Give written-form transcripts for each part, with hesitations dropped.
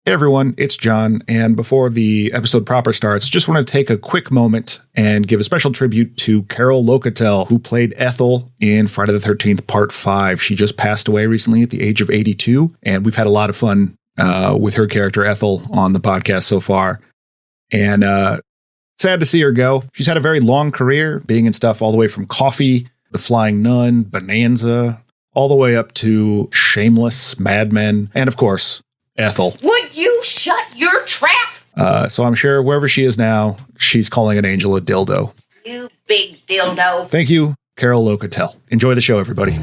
Hey everyone, it's John, and before the episode proper starts, just want to take a quick moment and give a special tribute to Carol Locatell, who played Ethel in Friday the 13th Part 5. She just passed away recently at the age of 82, and we've had a lot of fun with her character Ethel on the podcast so far. And sad to see her go. She's had a very long career, being in stuff all the way from Coffee, The Flying Nun, Bonanza, all the way up to Shameless, Mad Men, and of course, Ethel. Would you shut your trap? So I'm sure wherever she is now, she's calling an angel a dildo. You big dildo. Thank you, Carol Locatell. Enjoy the show, everybody.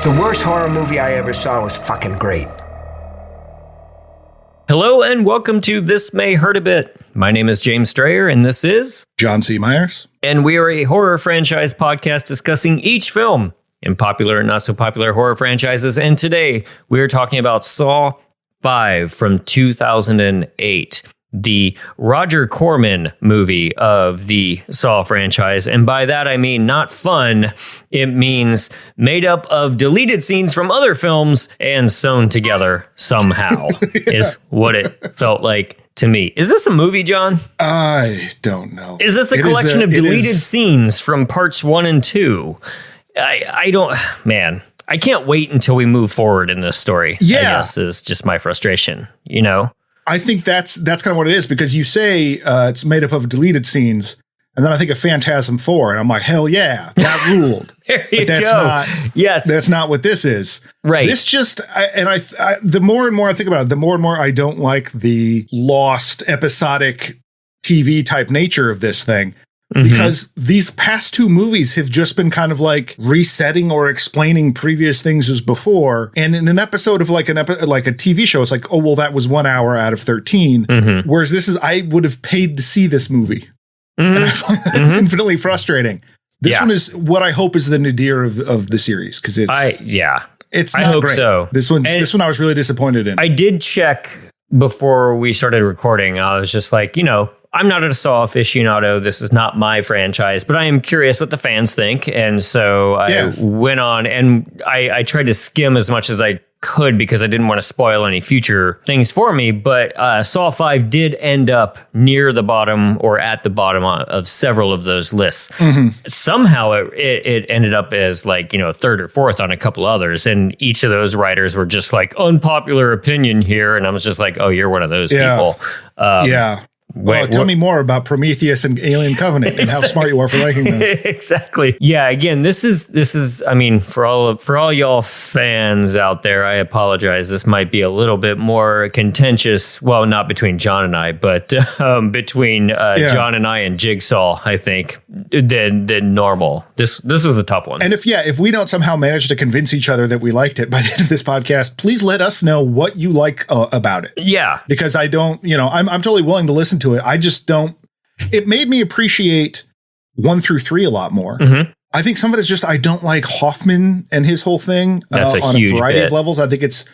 The worst horror movie I ever saw was fucking great. Hello and welcome to This May Hurt a Bit. My name is James Strayer and this is John C. Myers. And we are a horror franchise podcast discussing each film in popular and not so popular horror franchises. And today we are talking about Saw 5 from 2008. The Roger Corman movie of the Saw franchise. And by that, I mean not fun. It means made up of deleted scenes from other films and sewn together somehow is what it felt like to me. Is this a movie, John? I don't know. Is this a collection of deleted scenes from parts 1 and 2? I don't, man. I can't wait until we move forward in this story. Yeah. I guess is just my frustration, you know? I think that's kind of what it is, because you say it's made up of deleted scenes, and then I think of Phantasm 4, and I'm like, hell yeah, that ruled. There you but that's go. That's not what this is. Right. This just, the more and more I think about it, the more and more I don't like the lost episodic TV type nature of this thing. Because these past two movies have just been kind of like resetting or explaining previous things as before. And in an episode of like a TV show, it's like, oh, well, that was 1 hour out of 13. Whereas this is, I would have paid to see this movie. And I find that infinitely frustrating. This one is what I hope is the nadir of the series. Cause it's not I hope great. so. This one I was really disappointed in. I did check before we started recording. I was just like, I'm not a Saw aficionado. This is not my franchise, but I am curious what the fans think. And so I went on and I tried to skim as much as I could because I didn't want to spoil any future things for me. But Saw 5 did end up near the bottom or at the bottom of several of those lists. Somehow it ended up as like, third or fourth on a couple others. And each of those writers were just like, unpopular opinion here. And I was just like, oh, you're one of those people. Well, tell me more about Prometheus and Alien Covenant and how smart you are for liking those. Exactly. Yeah. Again, this is. I mean, for all y'all fans out there, I apologize. This might be a little bit more contentious. Well, not between John and I, but between John and I and Jigsaw, I think, than normal. This was a tough one. And if we don't somehow manage to convince each other that we liked it by the end of this podcast, please let us know what you like about it. Yeah. Because I don't. I'm totally willing to listen to it. I just don't. It made me appreciate 1 through 3 a lot more. I think some of it is just I don't like Hoffman and his whole thing on a variety of levels. I think it's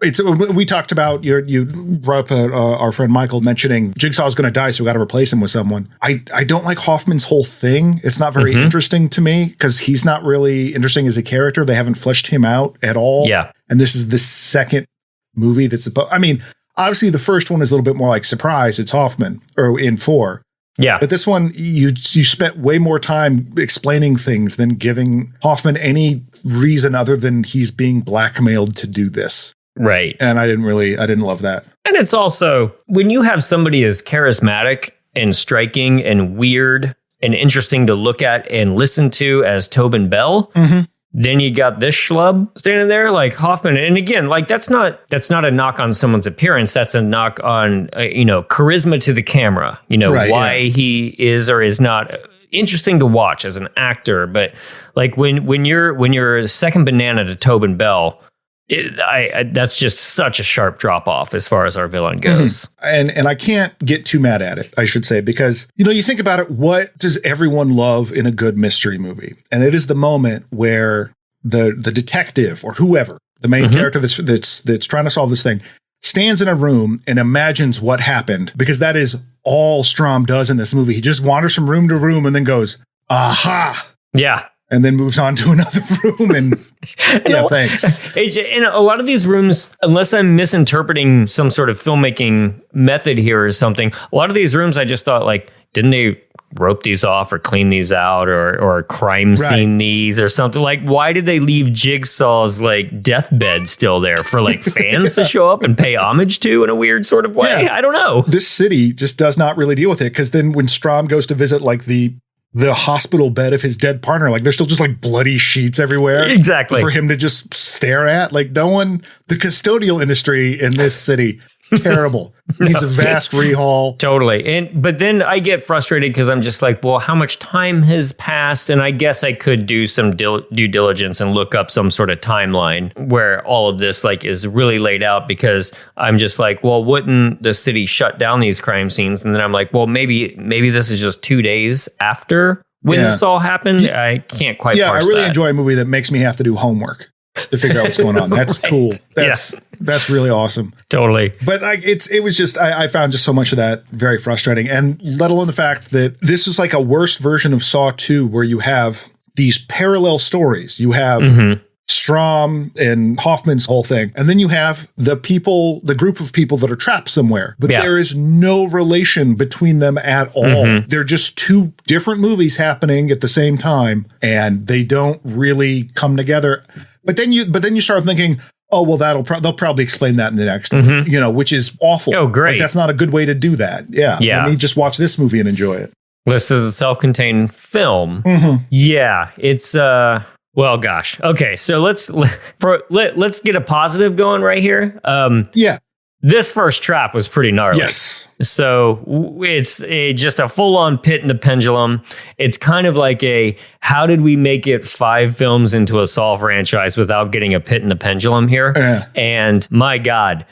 we talked about you brought up our friend Michael mentioning Jigsaw's going to die, so we got to replace him with someone. I don't like Hoffman's whole thing. It's not very interesting to me because he's not really interesting as a character. They haven't fleshed him out at all. Yeah, and this is the second movie that's supposed. I mean, obviously, the first one is a little bit more like surprise. It's Hoffman or in 4. Yeah. But this one, you spent way more time explaining things than giving Hoffman any reason other than he's being blackmailed to do this. Right. And I didn't love that. And it's also when you have somebody as charismatic and striking and weird and interesting to look at and listen to as Tobin Bell. Then you got this schlub standing there like Hoffman. And again, like that's not a knock on someone's appearance. That's a knock on, charisma to the camera, why he is or is not, interesting to watch as an actor. But like when you're second banana to Tobin Bell, that's just such a sharp drop off as far as our villain goes. And I can't get too mad at it, I should say, because, you think about it, what does everyone love in a good mystery movie? And it is the moment where the detective or whoever, the main character that's trying to solve this thing, stands in a room and imagines what happened, because that is all Strom does in this movie. He just wanders from room to room and then goes, aha. Yeah. And then moves on to another room and thanks. In a lot of these rooms, unless I'm misinterpreting some sort of filmmaking method here or something, a lot of these rooms I just thought, like, didn't they rope these off or clean these out or crime scene these or something? Like, why did they leave Jigsaw's like deathbed still there for like fans to show up and pay homage to in a weird sort of way? I don't know. This city just does not really deal with it, because then when Strom goes to visit like the hospital bed of his dead partner, like there's still just like bloody sheets everywhere. Exactly. For him to just stare at. Like the custodial industry in this city, terrible. Needs a vast rehaul. Totally. But then I get frustrated because I'm just like, well, how much time has passed? And I guess I could do some due diligence and look up some sort of timeline where all of this like is really laid out, because I'm just like, well, wouldn't the city shut down these crime scenes? And then I'm like, well, maybe this is just 2 days after when this all happened. I can't quite parse I really that. enjoy a movie that makes me have to do homework to figure out what's going on. That's cool. That's really awesome. Totally. But it was just, I found just so much of that very frustrating. And let alone the fact that this is like a worse version of Saw 2, where you have these parallel stories. You have Strom and Hoffman's whole thing. And then you have the group of people that are trapped somewhere, but there is no relation between them at all. They're just two different movies happening at the same time, and they don't really come together. But then you start thinking, oh, well, they'll probably explain that in the next one, which is awful. Oh, great. Like, that's not a good way to do that. Yeah. Let me just watch this movie and enjoy it. This is a self-contained film. Yeah, it's well, gosh. Okay, so let's get a positive going right here. This first trap was pretty gnarly. Yes. So it's just a full-on pit in the pendulum. It's kind of like how did we make it 5 films into a Saw franchise without getting a pit in the pendulum here? And my God,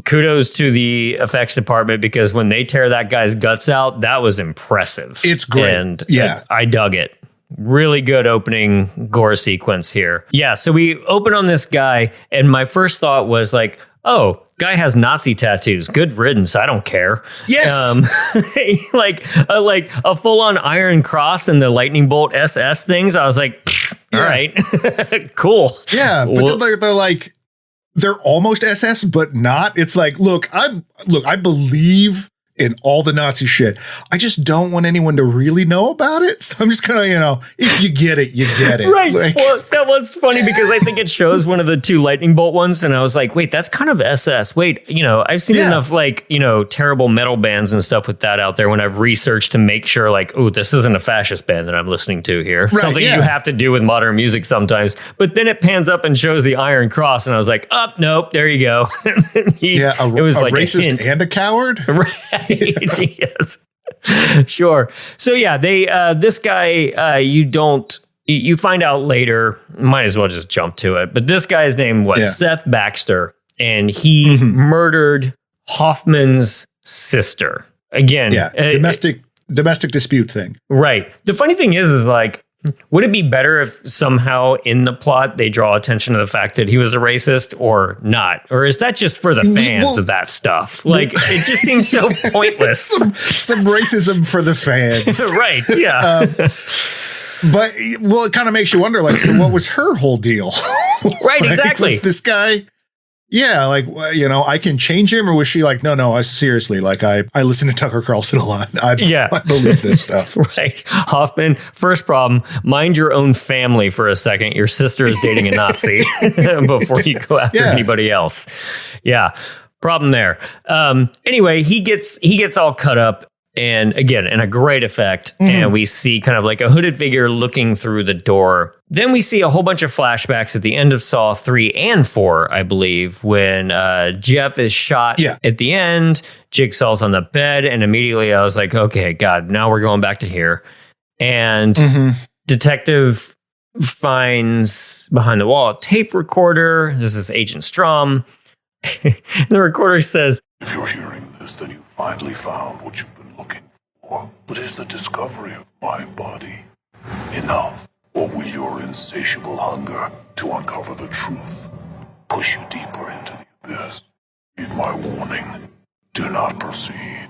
kudos to the effects department, because when they tear that guy's guts out, that was impressive. It's great. And I dug it. Really good opening gore sequence here. Yeah, so we open on this guy, and my first thought was like, oh, guy has Nazi tattoos. Good riddance. I don't care. Yes. Like a full-on Iron Cross and the Lightning Bolt SS things. I was like, all right, cool. Yeah, but they're like, they're almost SS, but not. It's like, look, I believe in all the Nazi shit. I just don't want anyone to really know about it. So I'm just gonna, if you get it, you get it. Right. Well, that was funny because I think it shows one of the 2 lightning bolt ones, and I was like, wait, that's kind of SS. Wait, I've seen enough terrible metal bands and stuff with that out there when I've researched to make sure like, oh, this isn't a fascist band that I'm listening to here. Right, something you have to do with modern music sometimes. But then it pans up and shows the Iron Cross, and I was like, oh, nope, there you go. It was like racist and a coward. Right. Yes. Sure. So yeah, this guy, you find out later, might as well just jump to it. But this guy's name, Seth Baxter, and he murdered Hoffman's sister. Again, domestic dispute thing. Right. The funny thing is like, would it be better if somehow in the plot they draw attention to the fact that he was a racist or not? Or is that just for the fans of that stuff? Like, it just seems so pointless. Some racism for the fans. Right, yeah. But, it kind of makes you wonder, like, so what was her whole deal? Right, exactly. Was this guy... Yeah, like, I can change him, or was she like, no, seriously, like, I listen to Tucker Carlson a lot. I believe this stuff. Right. Hoffman, first problem, mind your own family for a second. Your sister is dating a Nazi before you go after anybody else. Yeah, problem there. Anyway, he gets all cut up. And again, in a great effect. And we see kind of like a hooded figure looking through the door. Then we see a whole bunch of flashbacks at the end of Saw 3 and 4, I believe, when Jeff is shot at the end. Jigsaw's on the bed. And immediately I was like, okay, God, now we're going back to here. And detective finds behind the wall a tape recorder. This is Agent Strom. The recorder says, "If you're hearing this, then you finally found what you've been looking for. But is the discovery of my body enough? Or will your insatiable hunger to uncover the truth push you deeper into the abyss? Heed my warning. Do not proceed.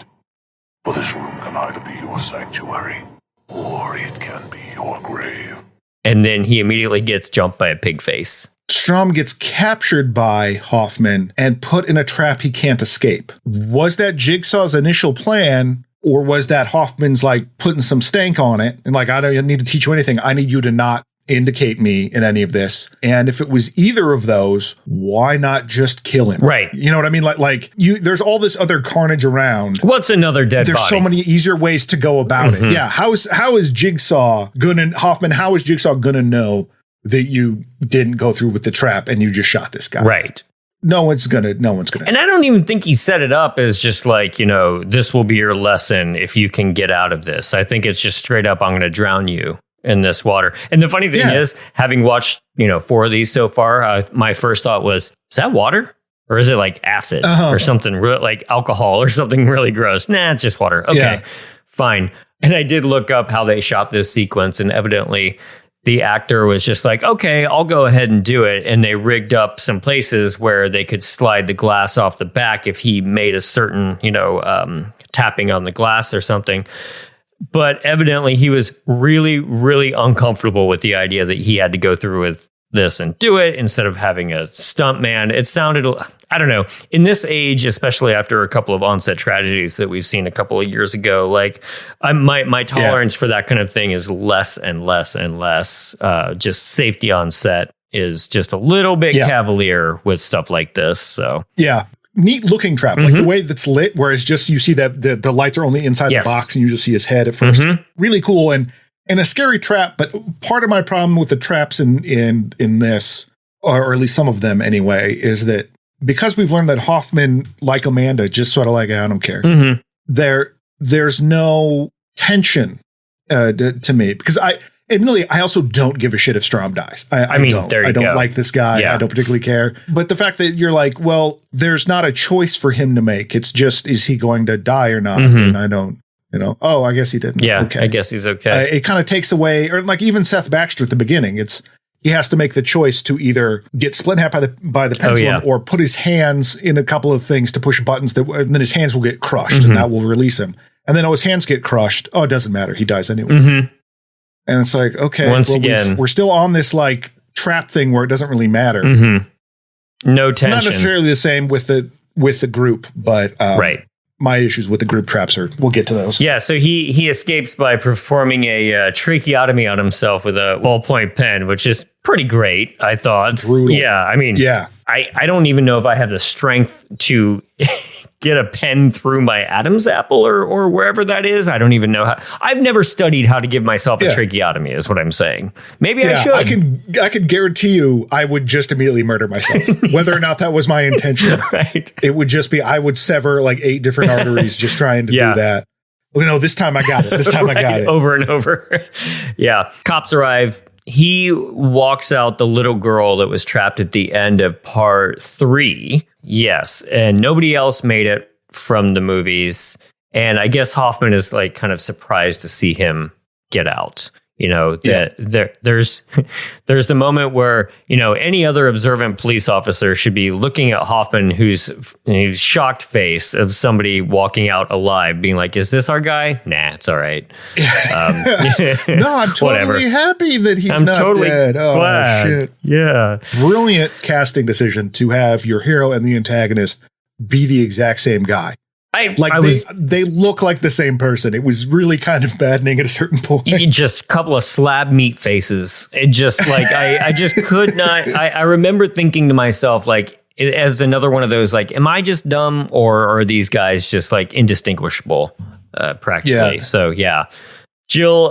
For this room can either be your sanctuary, or it can be your grave." And then he immediately gets jumped by a pig face. Strom gets captured by Hoffman and put in a trap he can't escape. Was that Jigsaw's initial plan, or was that Hoffman's like putting some stank on it and like, I don't need to teach you anything. I need you to not indicate me in any of this. And if it was either of those, why not just kill him? Right. You know what I mean? Like there's all this other carnage around. What's another dead body? There's so many easier ways to go about it. Yeah. How is Jigsaw Hoffman, how is Jigsaw gonna know that you didn't go through with the trap and you just shot this guy? Right. No one's gonna. And I don't even think he set it up as just like, this will be your lesson if you can get out of this. I think it's just straight up, I'm going to drown you in this water. And the funny thing is, having watched, 4 of these so far, my first thought was, is that water? Or is it like acid or something like alcohol or something really gross? Nah, it's just water. Okay, fine. And I did look up how they shot this sequence, and evidently the actor was just like, okay, I'll go ahead and do it. And they rigged up some places where they could slide the glass off the back if he made a certain, tapping on the glass or something. But evidently he was really, really uncomfortable with the idea that he had to go through with this and do it instead of having a stunt man. It sounded, I don't know, in this age, especially after a couple of on-set tragedies that we've seen a couple of years ago, like my tolerance for that kind of thing is less and less and less. Just safety on set is just a little bit cavalier with stuff like this. So neat looking trap, like the way that's lit, where it's just you see that the lights are only inside the box and you just see his head at first. Really cool and a scary trap. But part of my problem with the traps in this, or at least some of them anyway, is that because we've learned that Hoffman, like Amanda, just sort of like, I don't care. There's no tension to me, because I also don't give a shit if Strom dies. I don't like this guy. I don't particularly care. But the fact that you're like, well, there's not a choice for him to make. It's just, is he going to die or not? And I don't, oh, I guess he didn't. Yeah, okay. I guess he's okay. It kind of takes away, or like even Seth Baxter at the beginning, he has to make the choice to either get split in half by the pendulum or put his hands in a couple of things to push buttons and then his hands will get crushed and that will release him. And then his hands get crushed. Oh, it doesn't matter. He dies anyway. And it's like, okay, once again, we're still on this like trap thing where it doesn't really matter. No tension. Not necessarily the same with the group, but my issues with the group traps we'll get to those. Yeah, so he escapes by performing a tracheotomy on himself with a ballpoint pen, which is pretty great, I thought. Brutal. Yeah, I mean, I don't even know if I have the strength to get a pen through my Adam's apple or wherever that is. I don't even know how. I've never studied how to give myself a tracheotomy, is what I'm saying. Maybe I should. I can guarantee you I would just immediately murder myself, whether or not that was my intention. Right. It would just be, I would sever like 8 different arteries just trying to do that. This time I got it. This time I got it. Over and over. Yeah. Cops arrive. He walks out the little girl that was trapped at the end of part 3. Yes. And nobody else made it from the movies. And I guess Hoffman is like kind of surprised to see him get out. There's the moment where, any other observant police officer should be looking at Hoffman, who's shocked face of somebody walking out alive, being like, is this our guy? Nah, it's all right. No, I'm totally happy that he's not dead. Oh, glad. Shit. Yeah. Brilliant casting decision to have your hero and the antagonist be the exact same guy. They look like the same person. It was really kind of maddening at a certain point. Just a couple of slab meat faces. It just like, I just could not. I remember thinking to myself, like, as another one of those, like, am I just dumb or are these guys just like indistinguishable practically? Yeah. So, yeah. Jill,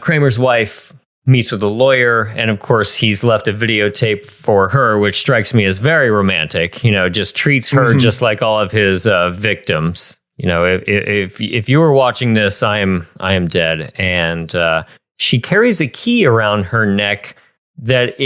Kramer's wife, meets with a lawyer, and of course he's left a videotape for her, which strikes me as very romantic. Just treats her just like all of his victims. you know, if you were watching this, I am dead. And she carries a key around her neck that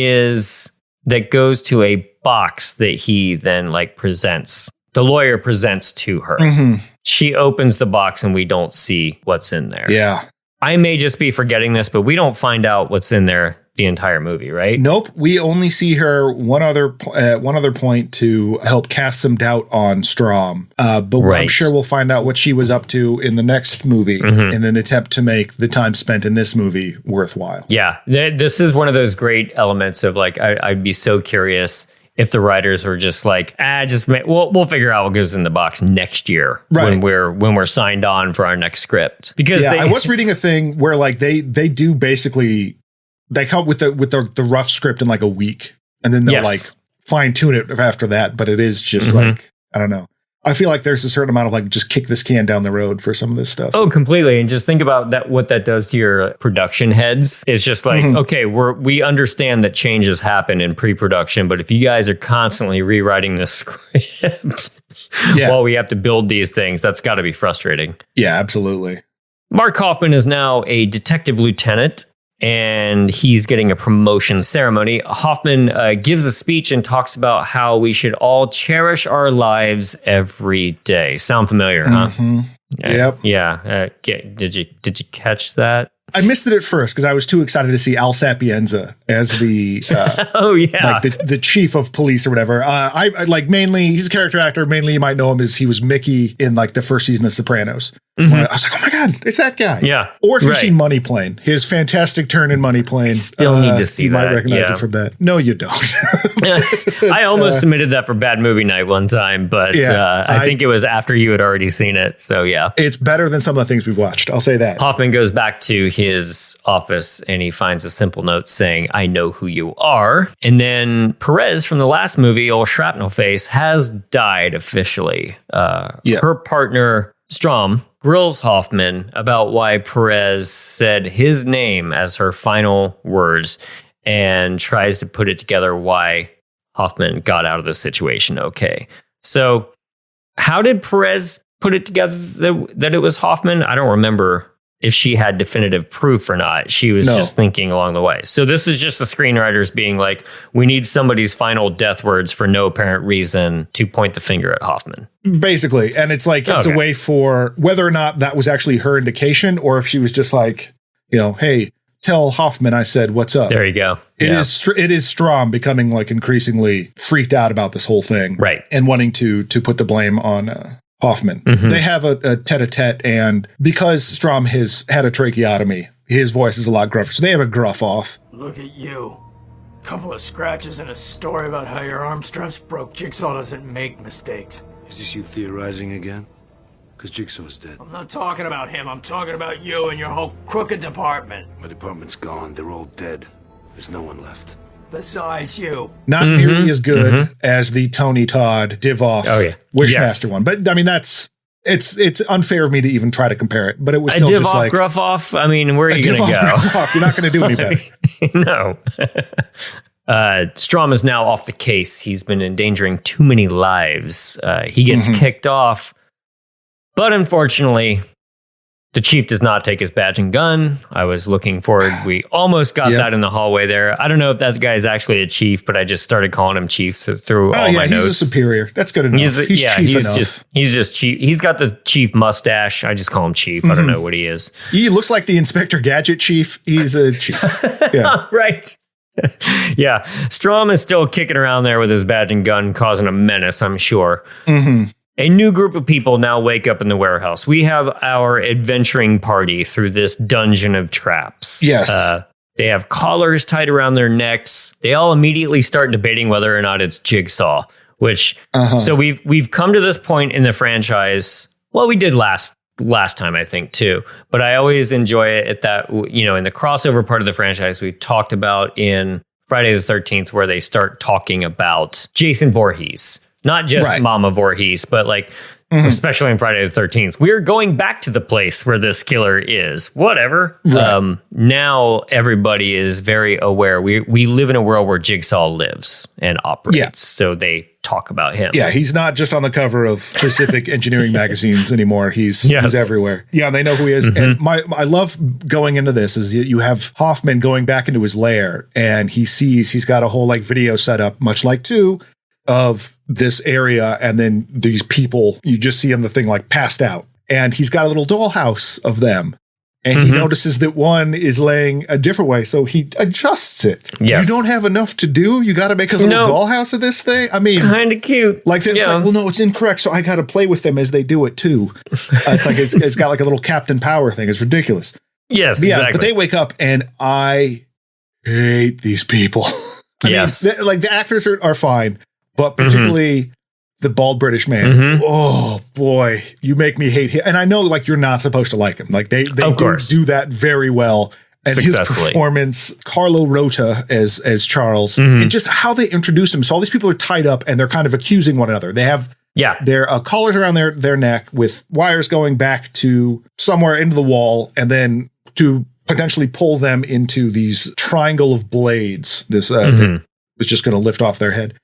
goes to a box that he then like presents. The lawyer presents to her. Mm-hmm. She opens the box and we don't see what's in there. Yeah. I may just be forgetting this, but we don't find out what's in there the entire movie, right? Nope. We only see her one other point to help cast some doubt on Strom. But I'm sure we'll find out what she was up to in the next movie in an attempt to make the time spent in this movie worthwhile. Yeah. This is one of those great elements of like, I'd be so curious if the writers were just like, we'll figure out what goes in the box next year when we're signed on for our next script. Because I was reading a thing where like they do basically they come with the rough script in like a week, and then they'll like fine tune it after that. But it is just like, I don't know. I feel like there's a certain amount of like, just kick this can down the road for some of this stuff. Oh, completely. And just think about that, what that does to your production heads. It's just like, okay, we understand that changes happen in pre-production, but if you guys are constantly rewriting the script while we have to build these things, that's got to be frustrating. Yeah, absolutely. Mark Hoffman is now a detective lieutenant, and he's getting a promotion ceremony. Hoffman gives a speech and talks about how we should all cherish our lives every day. Sound familiar, huh? Yep. Yeah. Did you catch that? I missed it at first because I was too excited to see Al Sapienza as the like the chief of police or whatever. I like mainly he's a character actor. Mainly you might know him as he was Mickey in like the first season of Sopranos. I was like, oh my God, it's that guy. Yeah. Or if you've seen Money Plane, his fantastic turn in Money Plane. Still need to see you that. You might recognize it from that. No, you don't. I almost submitted that for Bad Movie Night one time, but I think it was after you had already seen it. So yeah. It's better than some of the things we've watched. I'll say that. Hoffman goes back to his office and he finds a simple note saying, "I know who you are." And then Perez from the last movie, old Shrapnel Face, has died officially. Her partner, Strom, grills Hoffman about why Perez said his name as her final words and tries to put it together why Hoffman got out of the situation okay. So how did Perez put it together that it was Hoffman? I don't remember if she had definitive proof or not. She was just thinking along the way. So this is just the screenwriters being like, we need somebody's final death words for no apparent reason to point the finger at Hoffman. Basically. And it's like, it's a way for whether or not that was actually her indication, or if she was just like, you know, hey, tell Hoffman I said, what's up? There you go. It is Strom becoming like increasingly freaked out about this whole thing. Right. And wanting to put the blame on Hoffman. They have a tete-a-tete, and because Strom has had a tracheotomy, his voice is a lot gruffer. So they have a gruff off. Look at you. Couple of scratches and a story about how your arm straps broke. Jigsaw doesn't make mistakes. Is this you theorizing again? Because Jigsaw's dead. I'm not talking about him. I'm talking about you and your whole crooked department. My department's gone. They're all dead. There's no one left. Besides you. Not nearly as good as the Tony Todd Divoff Wishmaster one. But I mean, it's unfair of me to even try to compare it, but it was still just like gruff off. I mean, where are you going to go? You're not going to do any better. No. Strom is now off the case. He's been endangering too many lives. He gets kicked off, but unfortunately, the chief does not take his badge and gun. I was looking forward. We almost got that in the hallway there. I don't know if that guy is actually a chief, but I just started calling him chief through all my notes. He's a superior. That's good enough. He's chief enough. He's just chief. He's got the chief mustache. I just call him chief. I don't know what he is. He looks like the Inspector Gadget chief. He's a chief. Yeah. Right. Yeah. Strom is still kicking around there with his badge and gun, causing a menace, I'm sure. A new group of people now wake up in the warehouse. We have our adventuring party through this dungeon of traps. Yes. They have collars tied around their necks. They all immediately start debating whether or not it's Jigsaw, which, so we've come to this point in the franchise. Well, we did last time, I think, too. But I always enjoy it at that, you know, in the crossover part of the franchise we talked about in Friday the 13th, where they start talking about Jason Voorhees. Not just Mama Voorhees, but like, especially on Friday the 13th, we're going back to the place where this killer is. Whatever. Right. Now everybody is very aware. We live in a world where Jigsaw lives and operates. Yeah. So they talk about him. Yeah, he's not just on the cover of Pacific Engineering magazines anymore. He's everywhere. Yeah, they know who he is. And I love going into this is you have Hoffman going back into his lair, and he's got a whole like video setup, much like 2, of this area, and then these people, you just see in the thing like passed out. And he's got a little dollhouse of them. And he notices that one is laying a different way, so he adjusts it. Yes. You don't have enough to do? You got to make a little dollhouse of this thing? I mean... kind of cute. Like, it's like, well, no, it's incorrect, so I got to play with them as they do it, too. It's like, it's got like a little Captain Power thing. It's ridiculous. Yes, exactly. But they wake up, and I hate these people. I mean, the actors are fine, but particularly... the bald British man. Oh boy, you make me hate him. And I know like you're not supposed to like him. Like they do that very well. And his performance, Carlo Rota as Charles, and just how they introduce him. So all these people are tied up and they're kind of accusing one another. They have their collars around their neck with wires going back to somewhere into the wall, and then to potentially pull them into these triangle of blades. This that was just going to lift off their head.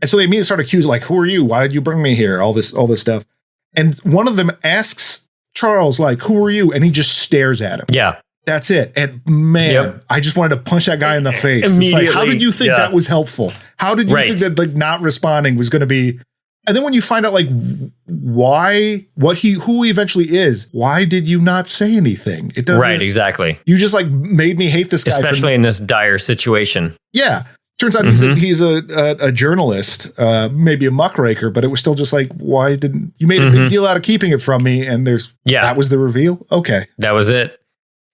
And so they immediately start accusing, like, who are you? Why did you bring me here? All this stuff. And one of them asks Charles, like, who are you? And he just stares at him. Yeah. That's it. And man, I just wanted to punch that guy in the face. It's like, how did you think that was helpful? How did you think that like not responding was going to be? And then when you find out like who he eventually is, why did you not say anything? It doesn't. Right. Exactly. You just like made me hate this guy. Especially in this dire situation. Yeah. Turns out he's a journalist, maybe a muckraker, but it was still just like, why didn't you made a big deal out of keeping it from me? And that was the reveal. Okay. That was it.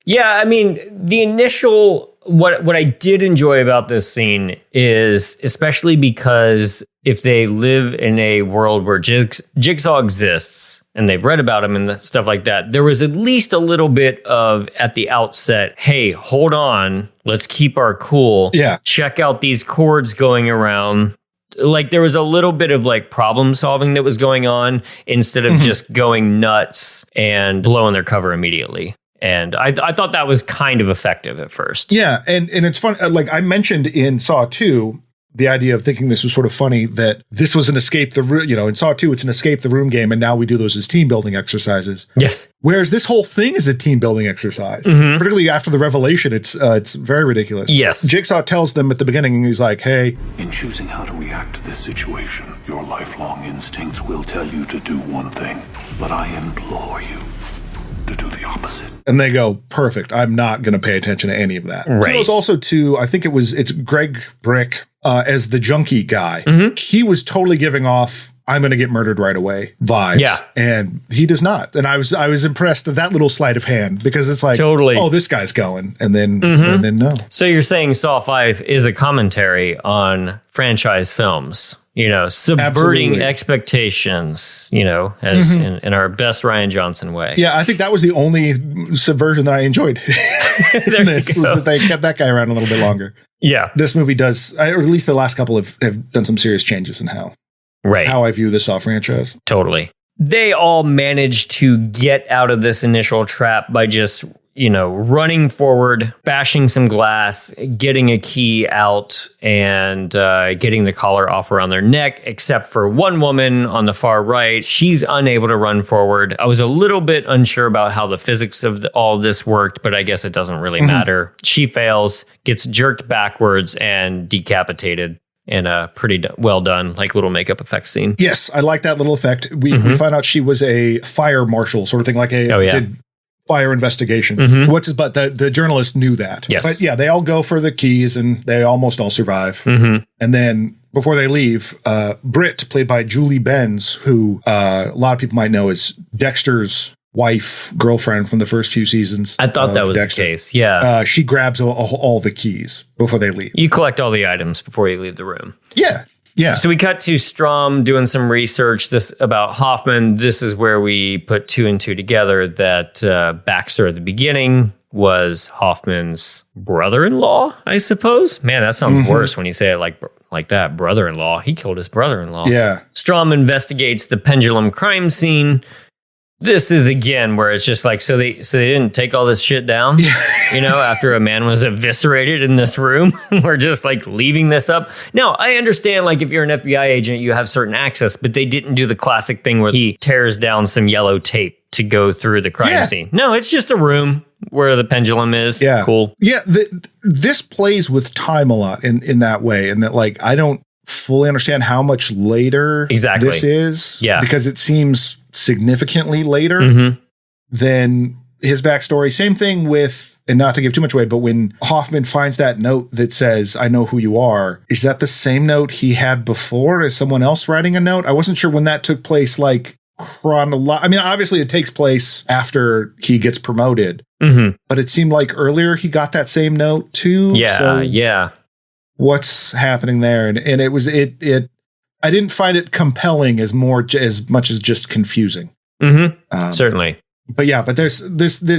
Yeah. I mean, the initial, what I did enjoy about this scene is, especially because if they live in a world where Jigsaw exists and they've read about him and stuff like that, there was at least a little bit of at the outset, hey, hold on, let's keep our cool. Yeah. Check out these cords going around. Like there was a little bit of like problem solving that was going on instead of just going nuts and blowing their cover immediately. And I thought that was kind of effective at first. Yeah. And it's fun. Like I mentioned in Saw 2, the idea of thinking this was sort of funny that this was an escape the room, in Saw 2, it's an escape the room game. And now we do those as team building exercises. Yes. Whereas this whole thing is a team building exercise, particularly after the revelation. It's very ridiculous. Yes. Jigsaw tells them at the beginning, he's like, hey, in choosing how to react to this situation, your lifelong instincts will tell you to do one thing, but I implore you to do the opposite. And they go, perfect. I'm not going to pay attention to any of that. Right. It was also to, I think it's Greg Brick as the junkie guy. He was totally giving off, I'm going to get murdered right away vibes. Yeah. And he does not. And I was impressed at that little sleight of hand because it's like, totally. Oh, this guy's going. And then no. So you're saying Saw 5 is a commentary on franchise films, subverting expectations, as in our best Rian Johnson way. Yeah, I think that was the only subversion that I enjoyed in this, was that they kept that guy around a little bit longer. Yeah. This movie does, or at least the last couple have done some serious changes in how I view the Saw franchise. Totally. They all managed to get out of this initial trap by just, running forward, bashing some glass, getting a key out, and getting the collar off around their neck, except for one woman on the far right. She's unable to run forward. I was a little bit unsure about how the physics of all this worked, but I guess it doesn't really matter. She fails, gets jerked backwards, and decapitated. In a pretty well done, like little makeup effects scene. Yes, I like that little effect. We find out she was a fire marshal, sort of thing, like did fire investigations. What's his butt? The journalist knew that. Yes. But yeah, they all go for the keys and they almost all survive. And then before they leave, Britt, played by Julie Benz, who a lot of people might know as Dexter's girlfriend from the first few seasons. I thought that was Dexter. The case. Yeah. She grabs all the keys before they leave. You collect all the items before you leave the room. Yeah. Yeah. So we cut to Strom doing some research about Hoffman. This is where we put 2 and 2 together that Baxter at the beginning was Hoffman's brother-in-law, I suppose. Man, that sounds worse when you say it like that. Brother-in-law. He killed his brother-in-law. Yeah. Strom investigates the pendulum crime scene. This is again where it's just like, so they didn't take all this shit down, after a man was eviscerated in this room. We're just like leaving this up. Now, I understand, like, if you're an FBI agent, you have certain access, but they didn't do the classic thing where he tears down some yellow tape to go through the crime scene. No, it's just a room where the pendulum is. Yeah. Cool. Yeah. This plays with time a lot in that way. And that, like, I don't fully understand how much later this is. Yeah. Because it seems significantly later than his backstory. Same thing with, and not to give too much away, but when Hoffman finds that note that says, "I know who you are," is that the same note he had before? Is someone else writing a note? I wasn't sure when that took place, like, I mean, obviously it takes place after he gets promoted, but it seemed like earlier he got that same note too. Yeah. What's happening there? And it was, I didn't find it compelling as much as just confusing. Certainly. But this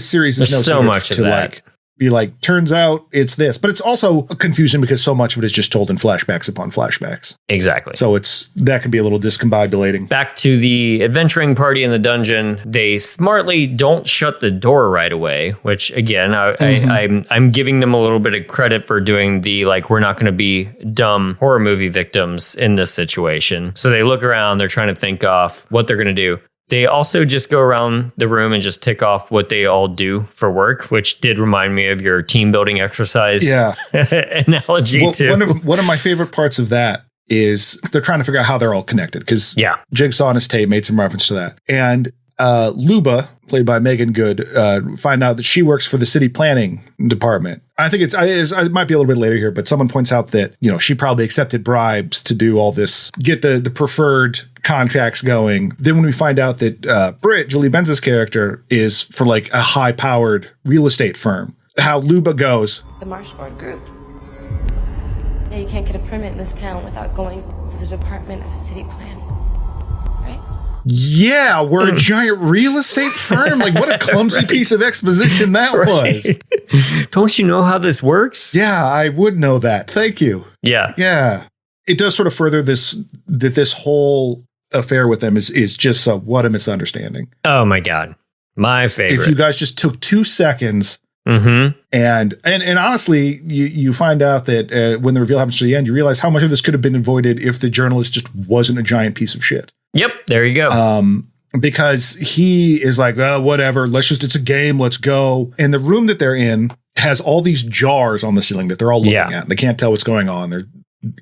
series is There's so much to that. Like, be like, turns out it's this, but it's also confusing because so much of it is just told in flashbacks upon flashbacks. Exactly. So that can be a little discombobulating. Back to the adventuring party in the dungeon. They smartly don't shut the door right away, which again, I'm giving them a little bit of credit for doing the, like, we're not going to be dumb horror movie victims in this situation. So they look around, they're trying to think off what they're going to do. They also just go around the room and just tick off what they all do for work, which did remind me of your team building exercise analogy too. One of my favorite parts of that is they're trying to figure out how they're all connected, because Jigsaw and his tape made some reference to that. And Luba, played by Megan Good, find out that she works for the city planning department. I think it might be a little bit later here, but someone points out that, she probably accepted bribes to do all this, get the preferred contracts going. Then when we find out that Britt, Julie Benz's character, is for like a high-powered real estate firm, how Luba goes, the Marshford Group. Yeah, you can't get a permit in this town without going to the Department of City Planning, right? Yeah, we're a giant real estate firm. Like, what a clumsy piece of exposition that was. Don't you know how this works? Yeah, I would know that. Thank you. Yeah. It does sort of further this whole affair with them is just what a misunderstanding. Oh my God. My favorite. If you guys just took 2 seconds and honestly, you find out that when the reveal happens to the end, you realize how much of this could have been avoided if the journalist just wasn't a giant piece of shit. Yep. There you go. Because he is like, whatever, it's a game, let's go. And the room that they're in has all these jars on the ceiling that they're all looking at. They can't tell what's going on. They're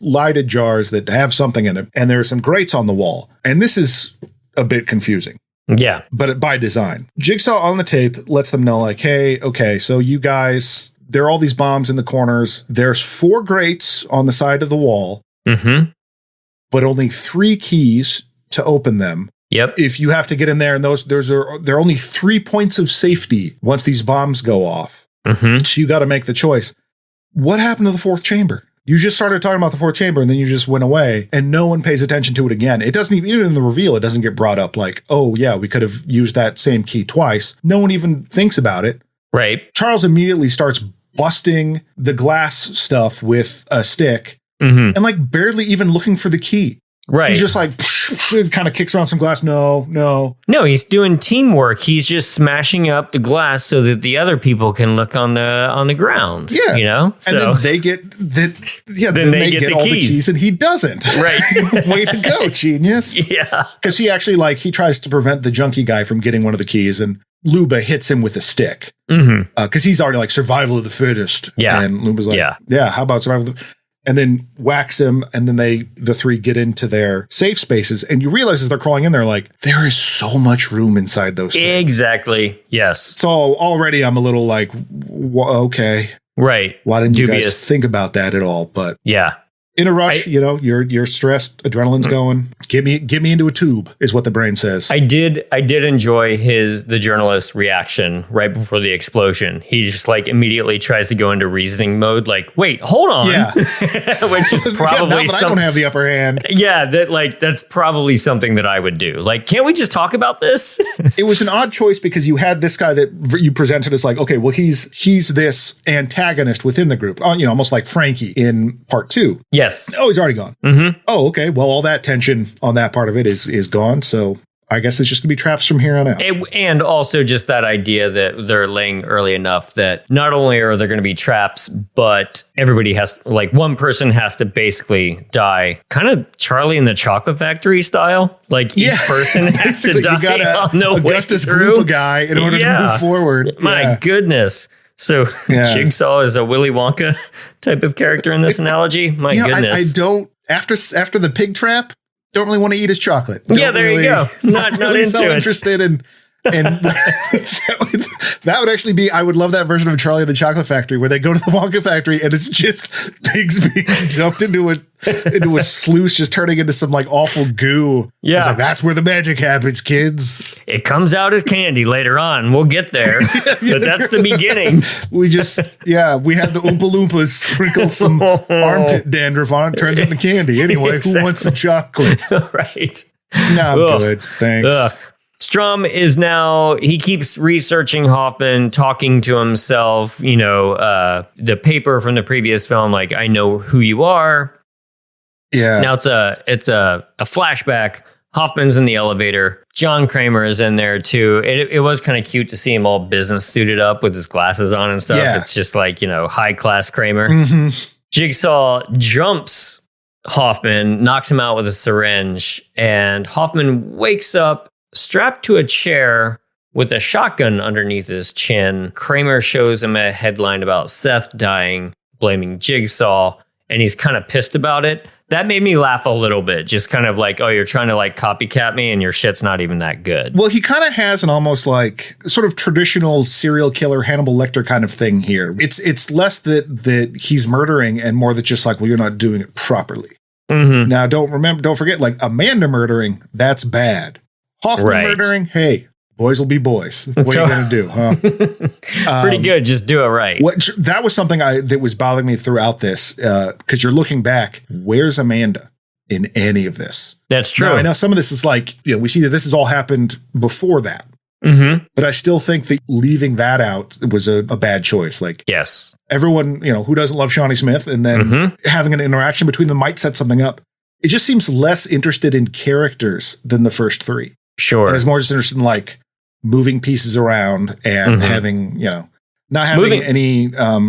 lighted jars that have something in it, and there are some grates on the wall. And this is a bit confusing. Yeah. But by design. Jigsaw on the tape lets them know, like, hey, okay, so you guys, there are all these bombs in the corners. There's 4 grates on the side of the wall, but only 3 keys to open them. Yep. If you have to get in there, and there are only 3 points of safety once these bombs go off. So you got to make the choice. What happened to the 4th chamber? You just started talking about the 4th chamber, and then you just went away, and no one pays attention to it again. It doesn't even in the reveal, it doesn't get brought up like, oh yeah, we could have used that same key twice. No one even thinks about it. Right. Charles immediately starts busting the glass stuff with a stick and like barely even looking for the key. Right. He's just like, kind of kicks around some glass. No, he's doing teamwork. He's just smashing up the glass so that the other people can look on the ground. Yeah. So. And then they get then they get all the keys and he doesn't. Right. Way to go, genius. Yeah. Because he actually he tries to prevent the junkie guy from getting one of the keys, and Luba hits him with a stick. Because he's already like survival of the fittest. Yeah. And Luba's like, yeah, how about survival of the, and then whacks him, and then the 3 get into their safe spaces, and you realize as they're crawling in there, like, there is so much room inside those things. Exactly. Yes. So already I'm a little like, okay. Right. Why didn't you guys think about that at all? But yeah. In a rush, you're stressed, adrenaline's going. Get me into a tube is what the brain says. I did enjoy the journalist's reaction right before the explosion. He just like immediately tries to go into reasoning mode, like, wait, hold on. Yeah. Which is probably I don't have the upper hand. Yeah, that's probably something that I would do. Like, can't we just talk about this? It was an odd choice because you had this guy that you presented as like, okay, well, he's this antagonist within the group. Almost like Frankie in part 2. Yes. Oh, he's already gone. Oh, okay. Well, all that tension on that part of it is gone. So I guess it's just going to be traps from here on out. And also just that idea that they're laying early enough that not only are there going to be traps, but everybody has, like, one person has to basically die, kind of Charlie and the Chocolate Factory style. Like, each person has to die. You gotta on the Augustus way through. group a guy in order to move forward. My goodness. So Jigsaw is a Willy Wonka type of character in this analogy. My goodness. I don't, after the pig trap, don't really want to eat his chocolate. There you go. Not really into so it. Interested in that would actually be, I would love that version of Charlie and the Chocolate Factory where they go to the Wonka factory and it's just pigs being dumped into a sluice, just turning into some like awful goo. Yeah. It's like, that's where the magic happens, kids. It comes out as candy later on. We'll get there. But that's the beginning. We have the Oompa Loompas sprinkle some armpit dandruff on it, turns into candy. Anyway, Who wants some chocolate? Right. No, I'm good. Thanks. Ugh. Strum is now, he keeps researching Hoffman, talking to himself, the paper from the previous film, like, I know who you are. Yeah. Now it's a flashback. Hoffman's in the elevator. John Kramer is in there too. It was kind of cute to see him all business suited up with his glasses on and stuff. Yeah. It's just like, high class Kramer. Mm-hmm. Jigsaw jumps Hoffman, knocks him out with a syringe, and Hoffman wakes up strapped to a chair with a shotgun underneath his chin. Kramer shows him a headline about Seth dying, blaming Jigsaw, and he's kind of pissed about it. That made me laugh a little bit, just kind of like, oh, you're trying to like copycat me and your shit's not even that good. Well, he kind of has an almost like sort of traditional serial killer Hannibal Lecter kind of thing here. It's less that he's murdering and more that just like, well, you're not doing it properly. Mm-hmm. Now, don't forget, like Amanda murdering, that's bad. Hoffman murdering, hey, boys will be boys. What are you going to do, huh? Pretty good. Just do it right. That was something that was bothering me throughout this, because you're looking back, where's Amanda in any of this? That's true. Now, I know some of this is like, we see that this has all happened before that. Mm-hmm. But I still think that leaving that out was a bad choice. Like, yes, everyone, who doesn't love Shawnee Smith, and then having an interaction between them might set something up. It just seems less interested in characters than the first three. Sure. And is more just interested in like moving pieces around and having, not having any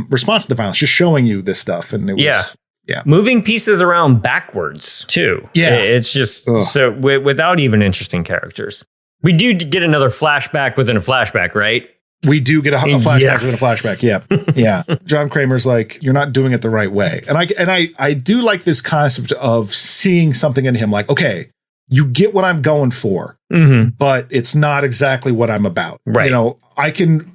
response to the violence, just showing you this stuff. And it was, moving pieces around backwards too. Yeah. It's just so without even interesting characters. We do get another flashback within a flashback, right? We do get a flashback within a flashback. Yeah. Yeah. John Kramer's like, you're not doing it the right way. And I do like this concept of seeing something in him like, okay, you get what I'm going for, but it's not exactly what I'm about. Right.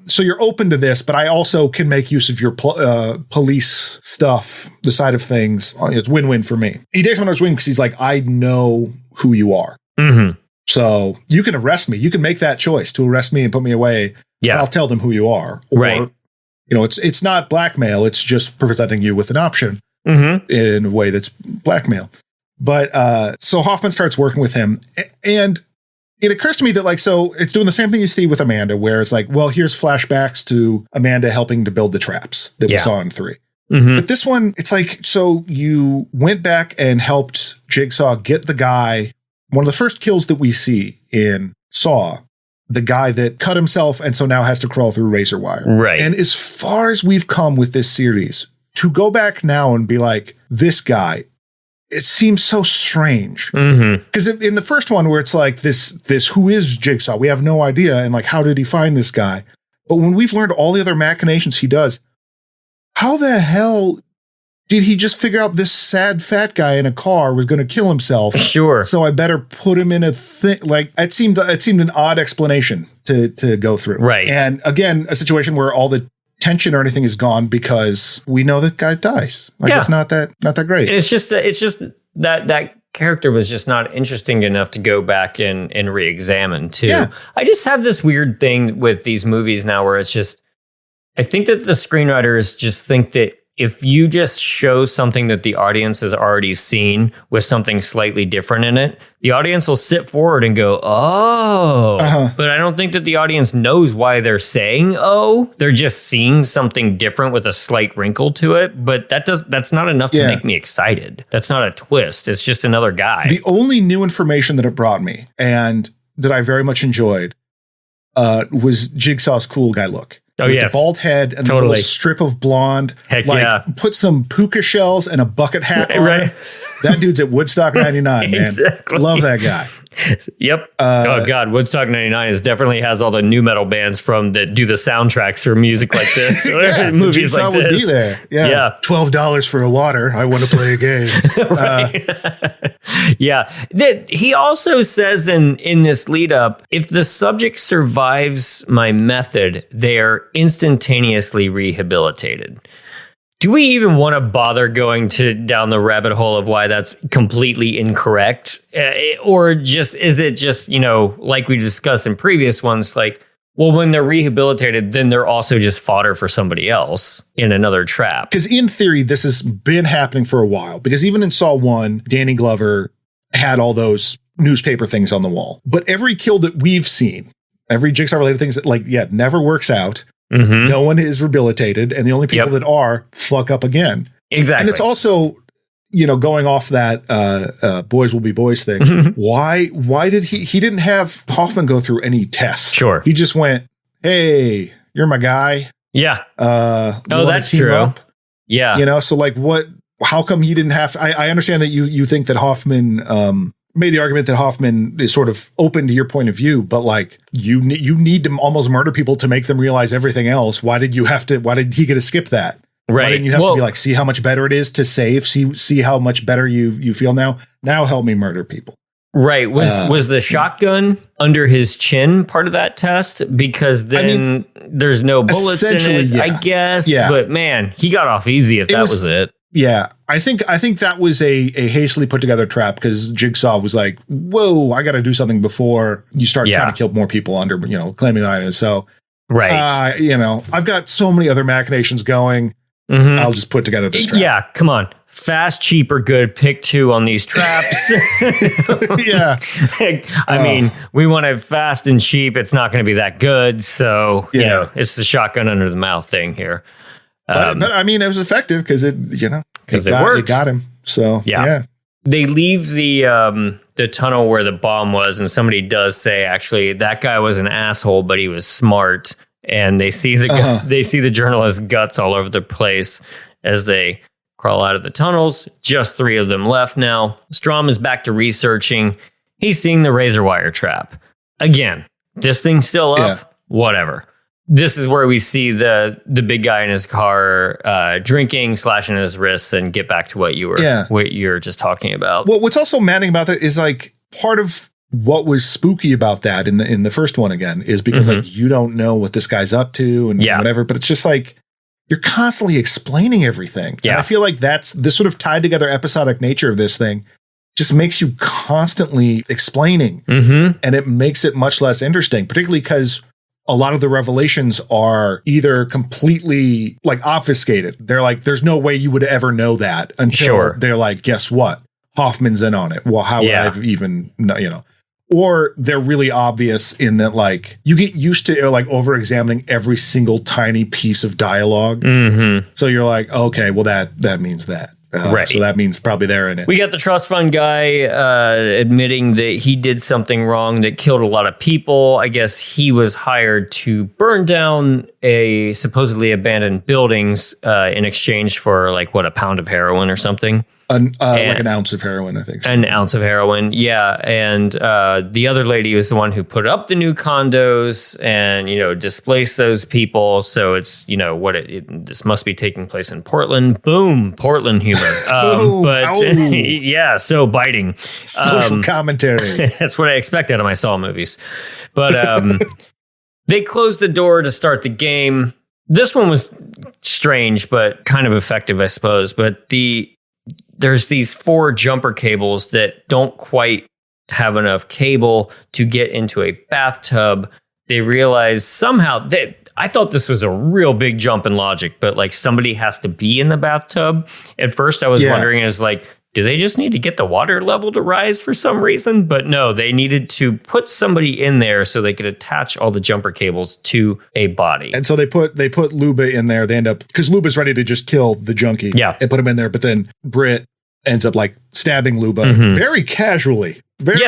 So you're open to this, but I also can make use of your police stuff, the side of things. It's win-win for me. He takes him under his wing because he's like, I know who you are. Mm-hmm. So you can arrest me. You can make that choice to arrest me and put me away. Yeah. I'll tell them who you are. Or, it's not blackmail. It's just presenting you with an option in a way that's blackmail. But so Hoffman starts working with him, and it occurs to me that so it's doing the same thing you see with Amanda, where it's like, well, here's flashbacks to Amanda helping to build the traps that we saw in 3. Mm-hmm. But this one, it's like, so you went back and helped Jigsaw get the guy, one of the first kills that we see in Saw, the guy that cut himself and so now has to crawl through razor wire. Right. And as far as we've come with this series, to go back now and be like, this guy, it seems so strange. Because in the first one where it's like this, who is Jigsaw? We have no idea. And like, how did he find this guy? But when we've learned all the other machinations he does, how the hell did he just figure out this sad fat guy in a car was going to kill himself? Sure. So I better put him in a thing. Like it seemed an odd explanation to go through. Right. And again, a situation where all the tension or anything is gone because we know that guy dies. Like it's not that great. It's just that character was just not interesting enough to go back and re-examine too. Yeah. I just have this weird thing with these movies now where it's just, I think that the screenwriters just think that if you just show something that the audience has already seen with something slightly different in it, the audience will sit forward and go, oh. But I don't think that the audience knows why they're saying, oh. They're just seeing something different with a slight wrinkle to it. But that's not enough to make me excited. That's not a twist. It's just another guy. The only new information that it brought me, and that I very much enjoyed was Jigsaw's cool guy look. Oh, with yes. the bald head and a little strip of blonde. Heck yeah. Put some puka shells and a bucket hat on. Right. That dude's at Woodstock 99, man. Exactly. Love that guy. Yep. Oh God, Woodstock 99 definitely has all the new metal bands that do the soundtracks for music like this. Yeah, movies like this. would be there. Yeah. $12 for a water. I want to play a game. Yeah. He also says in this lead up, if the subject survives my method, they are instantaneously rehabilitated. Do we even want to bother going down the rabbit hole of why that's completely incorrect? Or is it just, like we discussed in previous ones, like, well, when they're rehabilitated, then they're also just fodder for somebody else in another trap. Because in theory, this has been happening for a while. Because even in Saw 1, Danny Glover had all those newspaper things on the wall. But every kill that we've seen, every Jigsaw related things that never works out. Mm-hmm. No one is rehabilitated, and the only people that are fuck up again. Exactly. And it's also, going off that boys will be boys thing. Why did he didn't have Hoffman go through any tests? Sure. He just went, hey, you're my guy. Yeah. That's true. Up? Yeah. So how come he didn't have, I understand that you think that Hoffman, made the argument that Hoffman is sort of open to your point of view, but you need to almost murder people to make them realize everything else. Why did he get to skip that? Right. Why didn't you have to be see how much better it is to save, see how much better you feel now help me murder people. Right. Was the shotgun under his chin part of that test? Because then there's no bullets in it, I guess. Yeah. But man, he got off easy if that was it. Yeah, I think that was a hastily put together trap because Jigsaw was like, "Whoa, I got to do something before you start trying to kill more people under, claiming items." So, right, I've got so many other machinations going. Mm-hmm. I'll just put together this trap. Yeah, come on, fast, cheap, or good. Pick two on these traps. Yeah, I mean, we want it fast and cheap. It's not going to be that good, so it's the shotgun under the mouth thing here. But I mean, it was effective because it worked. It got him. So yeah. They leave the tunnel where the bomb was, and somebody does say, actually, that guy was an asshole, but he was smart. And they see the journalist's guts all over the place as they crawl out of the tunnels. Just 3 of them left now. Strom is back to researching. He's seeing the razor wire trap again. This thing's still up. Yeah. Whatever. This is where we see the big guy in his car drinking, slashing his wrists, and get back to what you were just talking about. Well, what's also maddening about that is part of what was spooky about that in the first one again is because you don't know what this guy's up to and whatever, but it's just you're constantly explaining everything. Yeah. And I feel like that's this sort of tied together episodic nature of this thing just makes you constantly explaining, and it makes it much less interesting, particularly because a lot of the revelations are either completely obfuscated. They're there's no way you would ever know that until they're guess what? Hoffman's in on it. Well, how would I even know, or they're really obvious in that you get used to over examining every single tiny piece of dialogue. Mm-hmm. So you're okay, well that means that. Right. So that means probably they're in it. We got the trust fund guy admitting that he did something wrong that killed a lot of people. I guess he was hired to burn down a supposedly abandoned buildings in exchange for a pound of heroin or something. An ounce of heroin, I think. An ounce of heroin, yeah. And the other lady was the one who put up the new condos and, displaced those people. So it's, this must be taking place in Portland. Boom, Portland humor. Yeah, so biting. Social commentary. That's what I expect out of my Saw movies. But they closed the door to start the game. This one was strange, but kind of effective, I suppose. But there's these 4 jumper cables that don't quite have enough cable to get into a bathtub. They realize somehow I thought this was a real big jump in logic, but somebody has to be in the bathtub. At first I was wondering do they just need to get the water level to rise for some reason? But no, they needed to put somebody in there so they could attach all the jumper cables to a body. And so they put Luba in there. They end up, because Luba's ready to just kill the junkie. Yeah. And put him in there. But then Britt ends up stabbing Luba very casually. Britt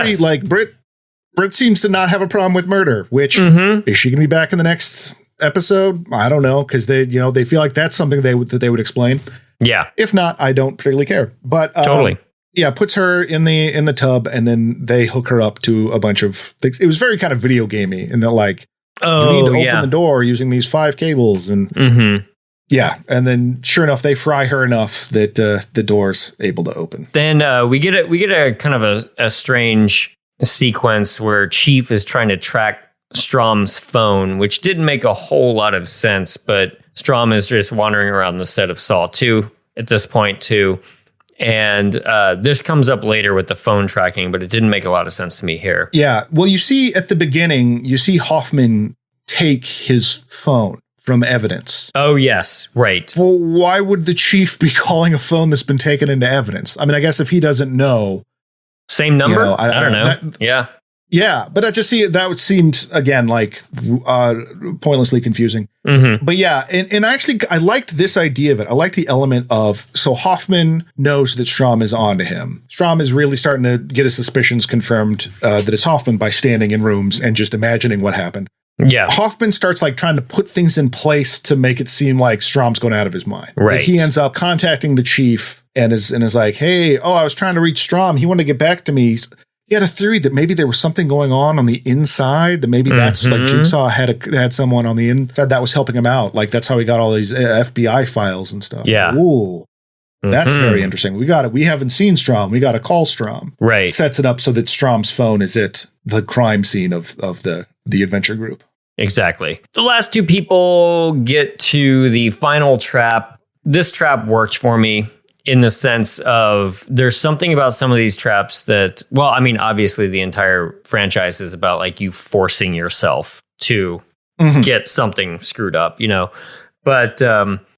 Britt seems to not have a problem with murder, which is she going to be back in the next episode? I don't know, because they feel like that's something that they would explain. Yeah. If not, I don't particularly care. But totally. Yeah, puts her in the tub, and then they hook her up to a bunch of things. It was very kind of video gamey, and they're like, you need to open the door using these 5 cables, and yeah, and then sure enough, they fry her enough that the door's able to open. Then we get a kind of a strange sequence where Chief is trying to track Strom's phone, which didn't make a whole lot of sense, but Strom is just wandering around the set of Saw 2 at this point too. And this comes up later with the phone tracking, but it didn't make a lot of sense to me here. Yeah. Well, you see at the beginning, you see Hoffman take his phone from evidence. Oh, yes. Right. Well, why would the chief be calling a phone that's been taken into evidence? I mean, I guess if he doesn't know. Same number? I don't know. Yeah. Yeah, but that seemed again like pointlessly confusing. But yeah, and I liked this idea of it. I liked the element of, so Hoffman knows that Strom is on to him. Strom is really starting to get his suspicions confirmed that it's Hoffman by standing in rooms and just imagining what happened. Yeah, Hoffman starts like trying to put things in place to make it seem like Strom's going out of his mind. Right, like he ends up contacting the chief and is like, "Hey, I was trying to reach Strom. He wanted to get back to me." He had a theory that maybe there was something going on the inside, that maybe that's like Jigsaw had someone on the inside that was helping him out. Like that's how he got all these FBI files and stuff. Yeah. Ooh, that's very interesting. We haven't seen Strom. We got to call Strom. Right. Sets it up so that Strom's phone is at the crime scene of the adventure group. Exactly. The last 2 people get to the final trap. This trap worked for me. In the sense of there's something about some of these traps that, well, I mean, obviously the entire franchise is about like you forcing yourself to get something screwed up, but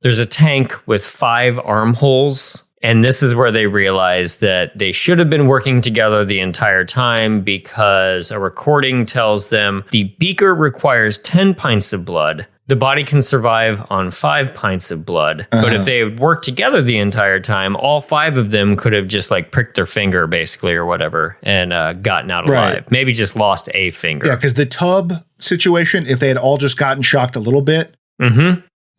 there's a tank with 5 armholes. And this is where they realize that they should have been working together the entire time, because a recording tells them the beaker requires 10 pints of blood. The body can survive on 5 pints of blood. But if they had worked together the entire time, all 5 of them could have just like pricked their finger basically or whatever and gotten out alive. Right. Maybe just lost a finger. Yeah, because the tub situation, if they had all just gotten shocked a little bit,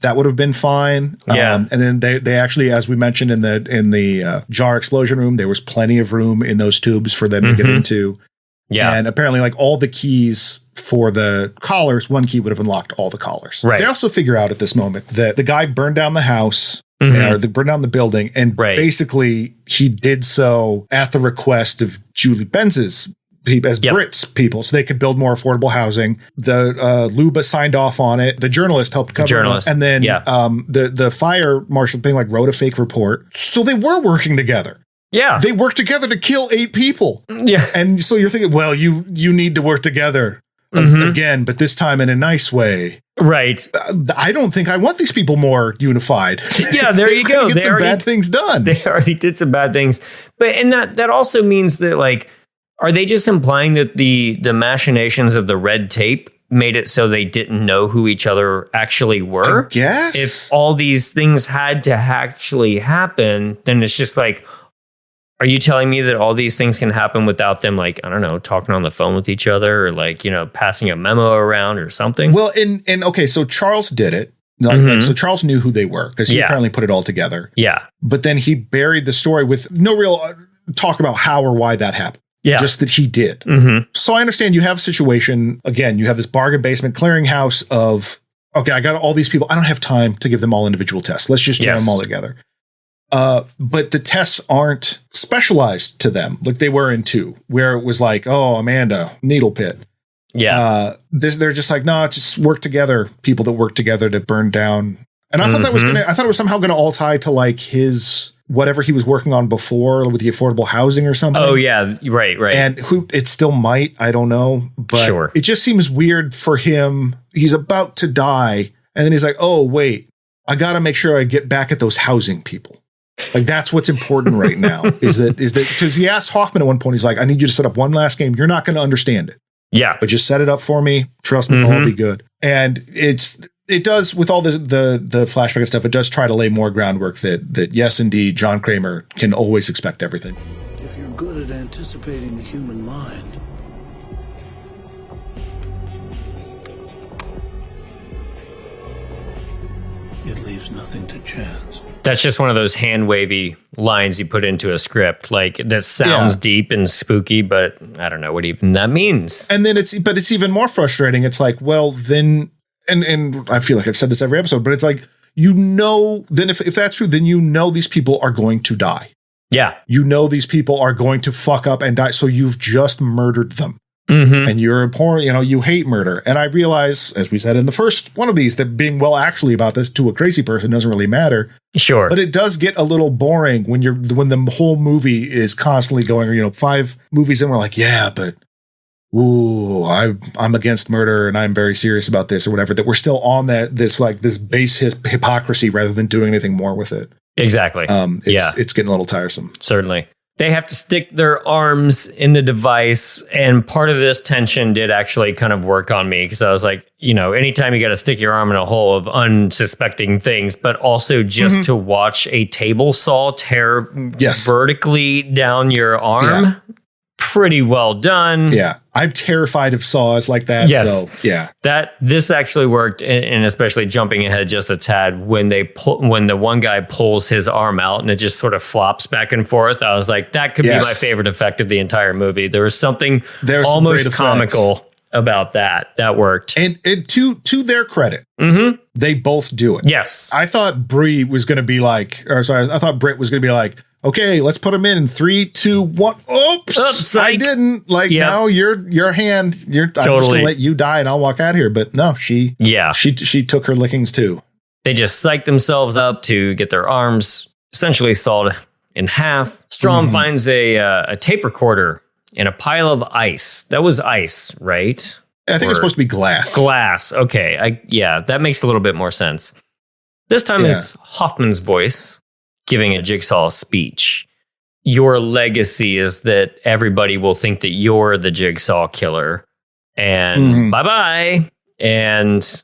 that would have been fine. Yeah. And then they actually, as we mentioned in the jar explosion room, there was plenty of room in those tubes for them to get into. Yeah. And apparently like all the keys for the collars, one key would have unlocked all the collars. Right. They also figure out at this moment that the guy burned down the house or burned down the building. And basically he did so at the request of Julie Benz's Britt's people, so they could build more affordable housing. The Luba signed off on it. The journalist helped cover it. And then the fire marshal thing like wrote a fake report. So they were working together. Yeah. They worked together to kill 8 people. Yeah. And so you're thinking, well, you need to work together again, but this time in a nice way. Right. I don't think I want these people more unified. Yeah, there you go. They get some bad things done. They already did some bad things. But and that also means that like, are they just implying that the machinations of the red tape made it so they didn't know who each other actually were? I guess. If all these things had to actually happen, then it's just like, are you telling me that all these things can happen without them, like, I don't know, talking on the phone with each other or like, passing a memo around or something? Well, and okay, so Charles did it. Like, so Charles knew who they were because he apparently put it all together. Yeah. But then he buried the story with no real talk about how or why that happened. Yeah. Just that he did. So I understand you have a situation, again, you have this bargain basement clearinghouse of, okay, I got all these people. I don't have time to give them all individual tests. Let's just jam them all together. But the tests aren't specialized to them like they were in 2, where it was like, oh, Amanda, needle pit. Yeah. They're just like, no, just work together. People that work together to burn down. And I thought I thought it was somehow going to all tie to like his, whatever he was working on before with the affordable housing or something. Oh yeah. Right. And it still might, I don't know, but it just seems weird for him. He's about to die. And then he's like, oh, wait, I got to make sure I get back at those housing people. Like that's what's important right now is that because he asked Hoffman at one point, he's like, I need you to set up one last game. You're not going to understand it. Yeah. But just set it up for me. Trust me, it'll all be good. And it does with all the flashback and stuff. It does try to lay more groundwork that yes, indeed, John Kramer can always expect everything. If you're good at anticipating the human mind, it leaves nothing to chance. That's just one of those hand-wavy lines you put into a script. Like, that sounds deep and spooky, but I don't know what even that means. And then it's even more frustrating. It's like, well, then, and I feel like I've said this every episode, but it's like, then if that's true, then these people are going to die. Yeah. These people are going to fuck up and die. So you've just murdered them. Mm-hmm. And you're abhorrent, you hate murder. And I realize, as we said in the first one of these, that being actually about this to a crazy person doesn't really matter. Sure. But it does get a little boring when the whole movie is constantly going, 5 movies in, we're like, yeah, but I'm against murder and I'm very serious about this or whatever, that we're still on this base hypocrisy rather than doing anything more with it. Exactly. It's getting a little tiresome. Certainly. They have to stick their arms in the device. And part of this tension did actually kind of work on me, because I was like, anytime you got to stick your arm in a hole of unsuspecting things, but also just to watch a table saw tear vertically down your arm. Yeah. Pretty well done. Yeah. I'm terrified of saws like that. Yes. So yeah. This actually worked, and especially jumping ahead just a tad, when the one guy pulls his arm out and it just sort of flops back and forth. I was like, that could be my favorite effect of the entire movie. There was something almost comical about that. That worked. And to their credit, they both do it. Yes. I thought Britt was going to be like, okay, let's put him in 3, 2, 1. Oops, I didn't. Now your hand. I'm just gonna let you die, and I'll walk out here. But no, she took her lickings too. They just psyched themselves up to get their arms essentially sawed in half. Strom finds a tape recorder in a pile of ice. That was ice, right? I think it's supposed to be glass. Glass. Okay. That makes a little bit more sense. This time it's Hoffman's voice giving a Jigsaw speech. Your legacy is that everybody will think that you're the Jigsaw killer. And bye-bye. And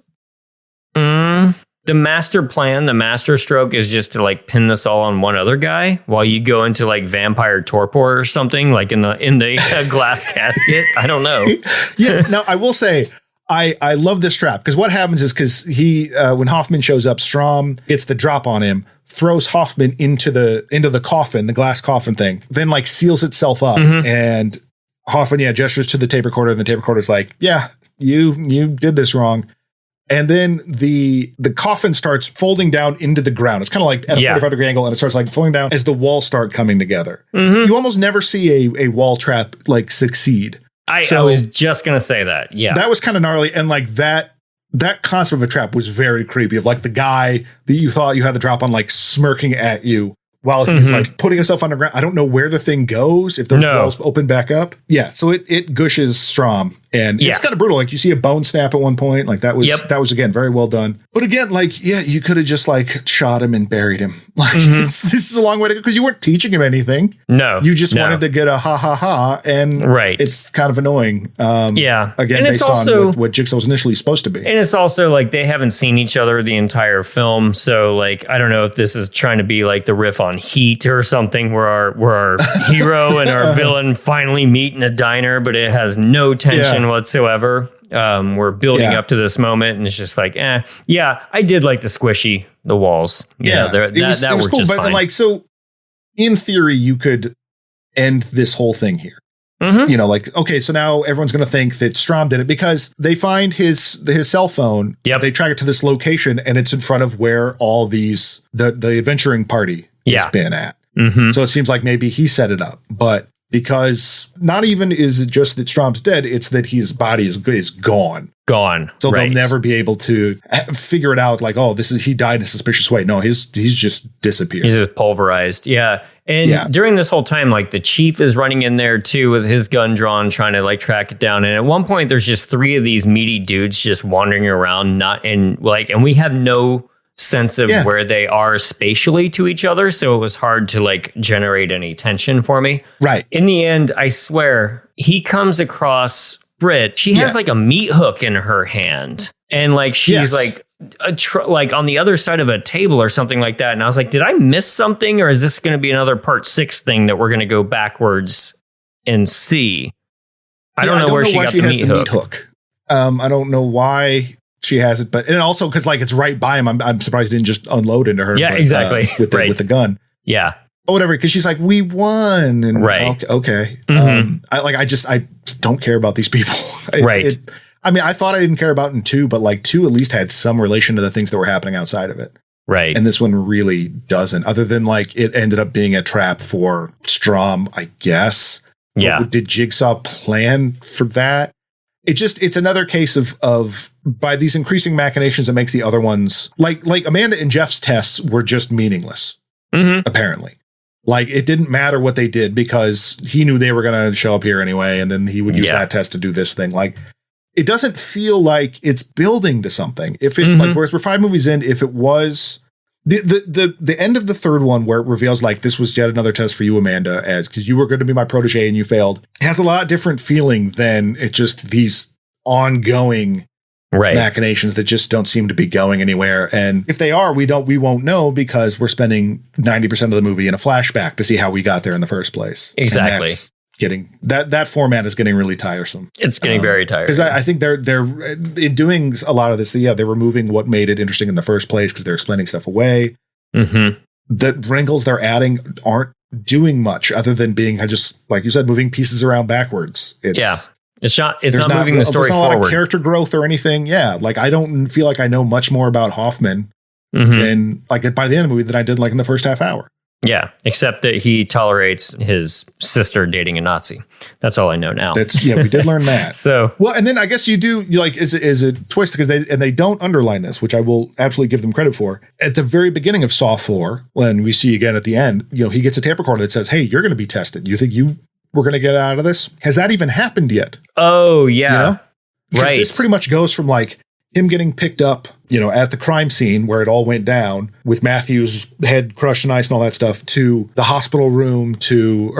the master plan, the master stroke, is just to pin this all on one other guy while you go into vampire torpor or something, in the glass casket. I don't know. Yeah. No, I will say, I love this trap, because what happens is, because he when Hoffman shows up, Strom gets the drop on him, throws Hoffman into the coffin, the glass coffin thing, then seals itself up, and Hoffman gestures to the tape recorder, and the tape recorder's like, yeah, you did this wrong. And then the coffin starts folding down into the ground. It's kind of at a 45-degree angle, and it starts folding down as the walls start coming together. You almost never see a wall trap succeed. I was just going to say that. Yeah. That was kind of gnarly. And that concept of a trap was very creepy, of the guy that you thought you had the drop on, smirking at you while he's putting himself underground. I don't know where the thing goes, if those walls open back up. Yeah. So it gushes Strom, and it's kind of brutal. You see a bone snap at one point. That was again, very well done. But again, you could have just shot him and buried him. This is a long way to go, because you weren't teaching him anything. No, you just wanted to get a ha ha ha, and it's kind of annoying. Again, and based on what Jigsaw was initially supposed to be. And it's also they haven't seen each other the entire film, so I don't know if this is trying to be the riff on Heat or something, where our hero and our villain finally meet in a diner, but it has no tension whatsoever. We're building up to this moment, and it's just I did like the squishy, the walls. That was cool, but fine. So in theory, you could end this whole thing here. Okay, so now everyone's going to think that Strom did it, because they find his cell phone. Yep. They track it to this location, and it's in front of where all the adventuring party has been at. So it seems like maybe he set it up, but because not even is it just that Strom's dead, it's that his body is gone. So they'll never be able to figure it out. He died in a suspicious way. No, he's just disappeared. He's just pulverized. Yeah. And during this whole time, the chief is running in there too with his gun drawn, trying to track it down. And at one point, there's just 3 of these meaty dudes just wandering around, and we have no sense of where they are spatially to each other, so it was hard to generate any tension for me. Right. In the end, I swear, he comes across Britt. She has a meat hook in her hand, and she's on the other side of a table or something like that. And I was like, did I miss something, or is this going to be another part 6 thing that we're going to go backwards and see? I don't know where she got the meat hook. I don't know why she has it, but and also because like it's right by him. I'm surprised he didn't just unload into her. Yeah, but, exactly. With the gun. Yeah. Or whatever, because she's like, we won. And okay. I just don't care about these people. I thought I didn't care about in 2, but like 2 at least had some relation to the things that were happening outside of it. Right. And this one really doesn't, other than like it ended up being a trap for Strom, I guess. Yeah. But did Jigsaw plan for that? It's another case of by these increasing machinations, it makes the other ones like Amanda and Jeff's tests were just meaningless, apparently. Like, it didn't matter what they did because he knew they were going to show up here anyway. And then he would use that test to do this thing. Like, it doesn't feel like it's building to something. If it, like, whereas we're 5 movies in, if it was the end of the third one where it reveals like, this was yet another test for you, Amanda, as because you were going to be my protege and you failed, has a lot different feeling than it's just these ongoing machinations that just don't seem to be going anywhere. And if they are, we won't know because we're spending 90% of the movie in a flashback to see how we got there in the first place. Exactly. Getting that format is getting really tiresome. It's getting very tiresome. Because I think they're in doing a lot of this. They're removing what made it interesting in the first place because they're explaining stuff away. The wrinkles they're adding aren't doing much other than being just, like you said, moving pieces around backwards. It's not moving the story forward. There's not a lot of character growth or anything. Yeah. Like, I don't feel like I know much more about Hoffman than like by the end of the movie than I did like in the first half hour. Yeah. Except that he tolerates his sister dating a Nazi. That's all I know now. We did learn that. So, well, and then I guess you like, is a twist because they don't underline this, which I will absolutely give them credit for. At the very beginning of Saw 4, when we see again at the end, he gets a tape recorder that says, hey, you're going to be tested. You think we're going to get out of this? Has that even happened yet? Oh, yeah. Right. This pretty much goes from like him getting picked up, at the crime scene where it all went down with Matthew's head crushed in ice and all that stuff to the hospital room to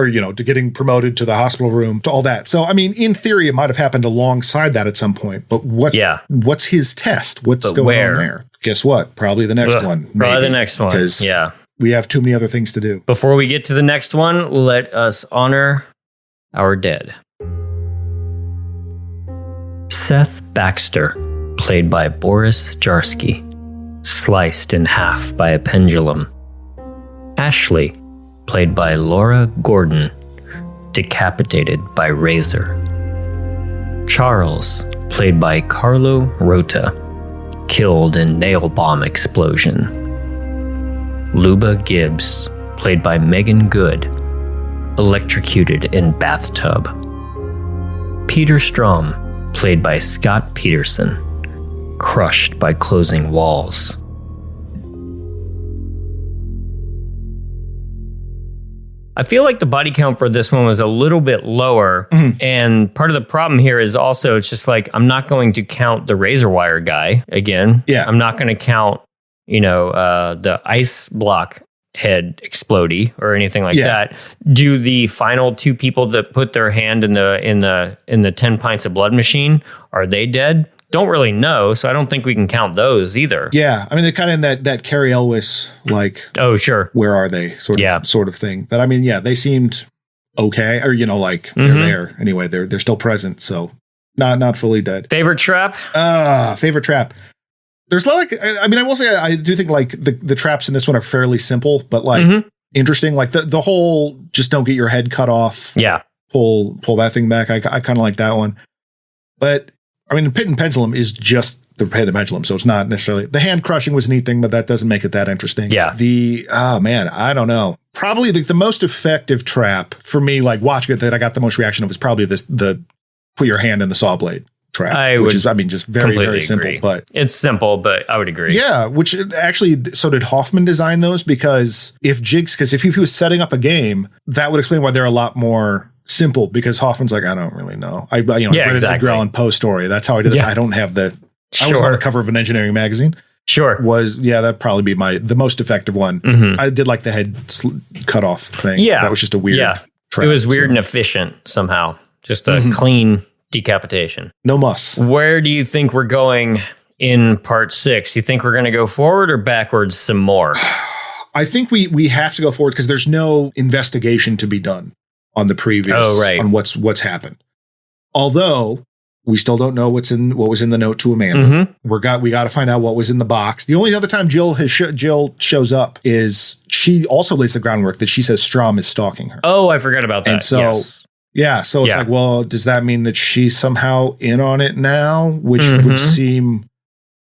getting promoted to the hospital room to all that. So, I mean, in theory, it might have happened alongside that at some point, but what's his test? What's going on there? Guess what? Probably the next one. Probably the next one. Because we have too many other things to do. Before we get to the next one, let us honor our dead. Seth Baxter, played by Boris Jarsky, sliced in half by a pendulum. Ashley, played by Laura Gordon, decapitated by razor. Charles, played by Carlo Rota, killed in nail bomb explosion. Luba Gibbs, played by Megan Good, electrocuted in bathtub. Peter Strom, played by Scott Peterson, crushed by closing walls. I feel like the body count for this one was a little bit lower. And part of the problem here is also, it's just like, I'm not going to count the razor wire guy again. Yeah. I'm not going to count, the ice block head explodey or anything like that. Do the final 2 people that put their hand in the 10 pints of blood machine, are they dead? Don't really know, so I don't think we can count those either. Yeah, I mean, they're kind of in that Cary Elwes, like, oh, sure, where are they sort of thing. But I mean, they seemed okay, or they're there anyway. They're still present, so not fully dead. Favorite trap? Favorite trap. There's a lot of, I mean, I will say I do think like the traps in this one are fairly simple, but like interesting. Like the whole just don't get your head cut off. Yeah, pull that thing back. I kind of like that one, but. I mean, the pit and pendulum is just the head of the pendulum, so it's not necessarily the hand crushing was a neat thing, but that doesn't make it that interesting. Yeah. I don't know. Probably the most effective trap for me, like watching it, that I got the most reaction of was probably the put your hand in the saw blade trap, which is, just very, very simple. Agree. But it's simple, but I would agree. Yeah, which actually, so did Hoffman design those? Because if he was setting up a game, that would explain why they're a lot more simple, because Hoffman's like, I don't really know. I read an Edgar Allan Poe story. That's how I did this. I don't have I was on the cover of an engineering magazine. Sure. That'd probably be the most effective one. I did like the head cut off thing. Yeah. That was just a weird trap, it was weird and efficient somehow. Just a clean decapitation. No muss. Where do you think we're going in part 6? You think we're going to go forward or backwards some more? I think we have to go forward because there's no investigation to be done on the previous, on what's happened. Although We still don't know what was in the note to Amanda. Mm-hmm. We got to find out what was in the box. The only other time Jill shows up is she also lays the groundwork that she says Strom is stalking her. Oh, I forgot about that. And so, yeah, so it's like, well, does that mean that she's somehow in on it now? Which would seem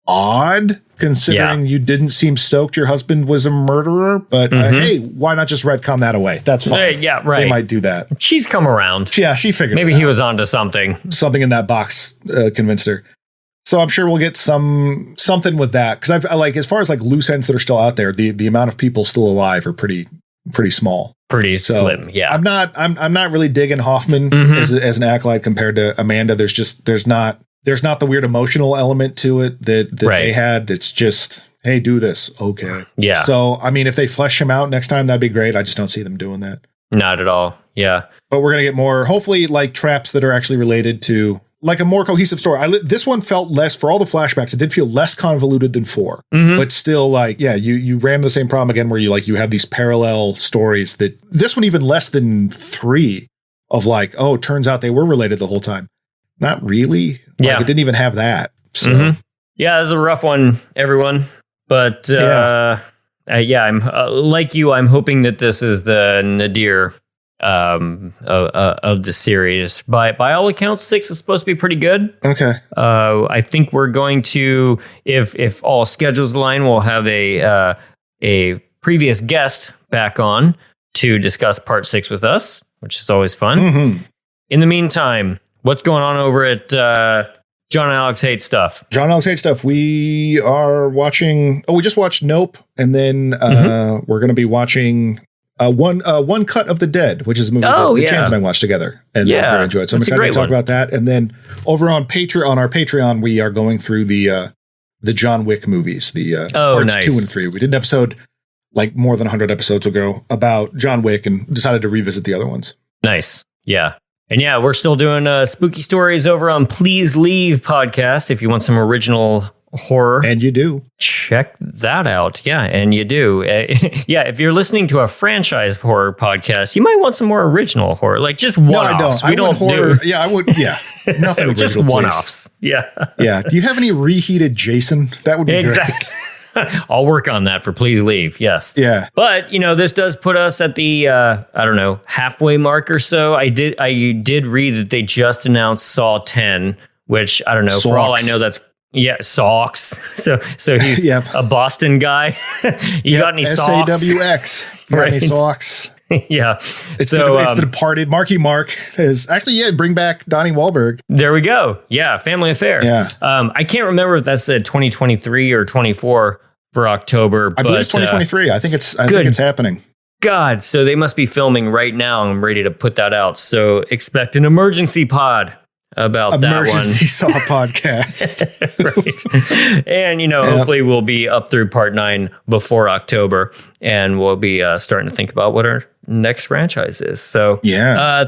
odd, considering you didn't seem stoked your husband was a murderer. But hey, why not just retcon that away? That's fine. Yeah, right. They might do that. She's come around. Yeah, she figured maybe he was onto something. Something in that box convinced her. So I'm sure we'll get something with that. Because I like, as far as like loose ends that are still out there, the amount of people still alive are pretty small. Pretty slim, yeah. I'm not really digging Hoffman as an acolyte compared to Amanda. There's not the weird emotional element to it that they had. It's just, hey, do this. Okay. Yeah. So, I mean, if they flesh him out next time, that'd be great. I just don't see them doing that. Not at all. Yeah. But we're going to get more, hopefully, like traps that are actually related to like a more cohesive story. This one felt less, for all the flashbacks, it did feel less convoluted than 4, but still like, yeah, you ran the same problem again where you have these parallel stories that this one even less than 3 of like, oh, turns out they were related the whole time. Not really. It didn't even have that. So. Yeah, it was a rough one, everyone. But I'm like you. I'm hoping that this is the nadir of the series. By all accounts, 6 is supposed to be pretty good. Okay. I think we're going to, if all schedules align, we'll have a previous guest back on to discuss part 6 with us, which is always fun. In the meantime, what's going on over at John and Alex Hate Stuff? John and Alex Hate Stuff. We are watching. We just watched Nope, and then we're going to be watching One Cut of the Dead, which is a movie that James and I watched together and very enjoyed. So I'm excited to talk about that. And then over on our Patreon, we are going through the John Wick movies, the parts 2 and 3. We did an episode like more than 100 episodes ago about John Wick and decided to revisit the other ones. Nice. Yeah. And yeah, we're still doing spooky stories over on Please Leave podcast. If you want some original horror. And you do. Check that out. Yeah, and you do. If you're listening to a franchise horror podcast, you might want some more original horror. Like just one-offs. No, I don't. I would. Yeah. Nothing just original, one-offs. Please. Yeah. Do you have any reheated Jason? That would be great. I'll work on that for Please Leave. Yes. Yeah. But, this does put us at the, halfway mark or so. I did read that they just announced Saw 10, which I don't know. Socks. For all I know, that's, socks. So he's a Boston guy. You got any socks? SAWX. You got any socks? Yeah. It's The Departed. Marky Mark is actually, bring back Donnie Wahlberg. There we go. Yeah. Family Affair. Yeah. I can't remember if that's 2023 or 24 for October. I believe it's 2023. I think it's happening. God. So they must be filming right now. I'm ready to put that out. So expect an emergency pod about that one. Emergency Saw podcast. Right. And, hopefully we'll be up through part 9 before October, and we'll be starting to think about what our next franchise is. So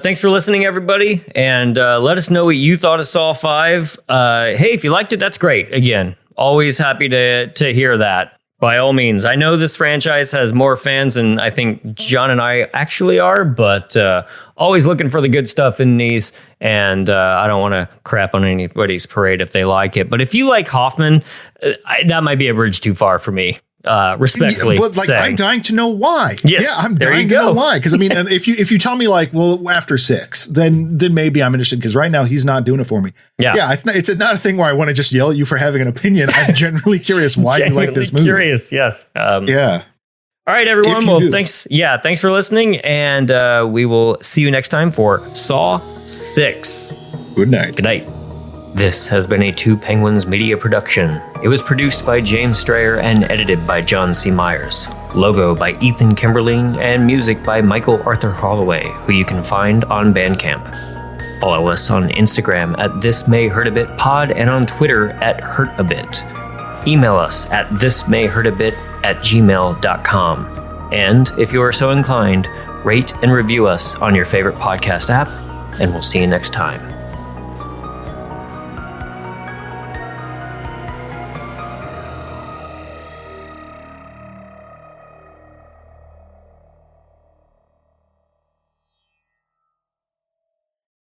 thanks for listening, everybody. And let us know what you thought of Saw 5. Hey, if you liked it, that's great. Again, always happy to hear that. By all means, I know this franchise has more fans than I think John and I actually are, but always looking for the good stuff in these. And I don't want to crap on anybody's parade if they like it. But if you like Hoffman, that might be a bridge too far for me. Respectfully, but I'm dying to know why. Yes, yeah, I'm dying to know why. Because if you tell me after 6, then maybe I'm interested. Because right now he's not doing it for me. Yeah. It's not a thing where I want to just yell at you for having an opinion. I'm generally curious why you like this movie. Curious, yes. Yeah. All right, everyone. Well, thanks. Yeah, thanks for listening, and we will see you next time for Saw 6. Good night. Good night. This has been a Two Penguins media production. It was produced by James Strayer and edited by John C. Myers. Logo by Ethan Kimberling and music by Michael Arthur Holloway, who you can find on Bandcamp. Follow us on Instagram at thismayhurtabitpod and on Twitter at hurtabit. Email us at thismayhurtabit@gmail.com. And if you are so inclined, rate and review us on your favorite podcast app, and we'll see you next time.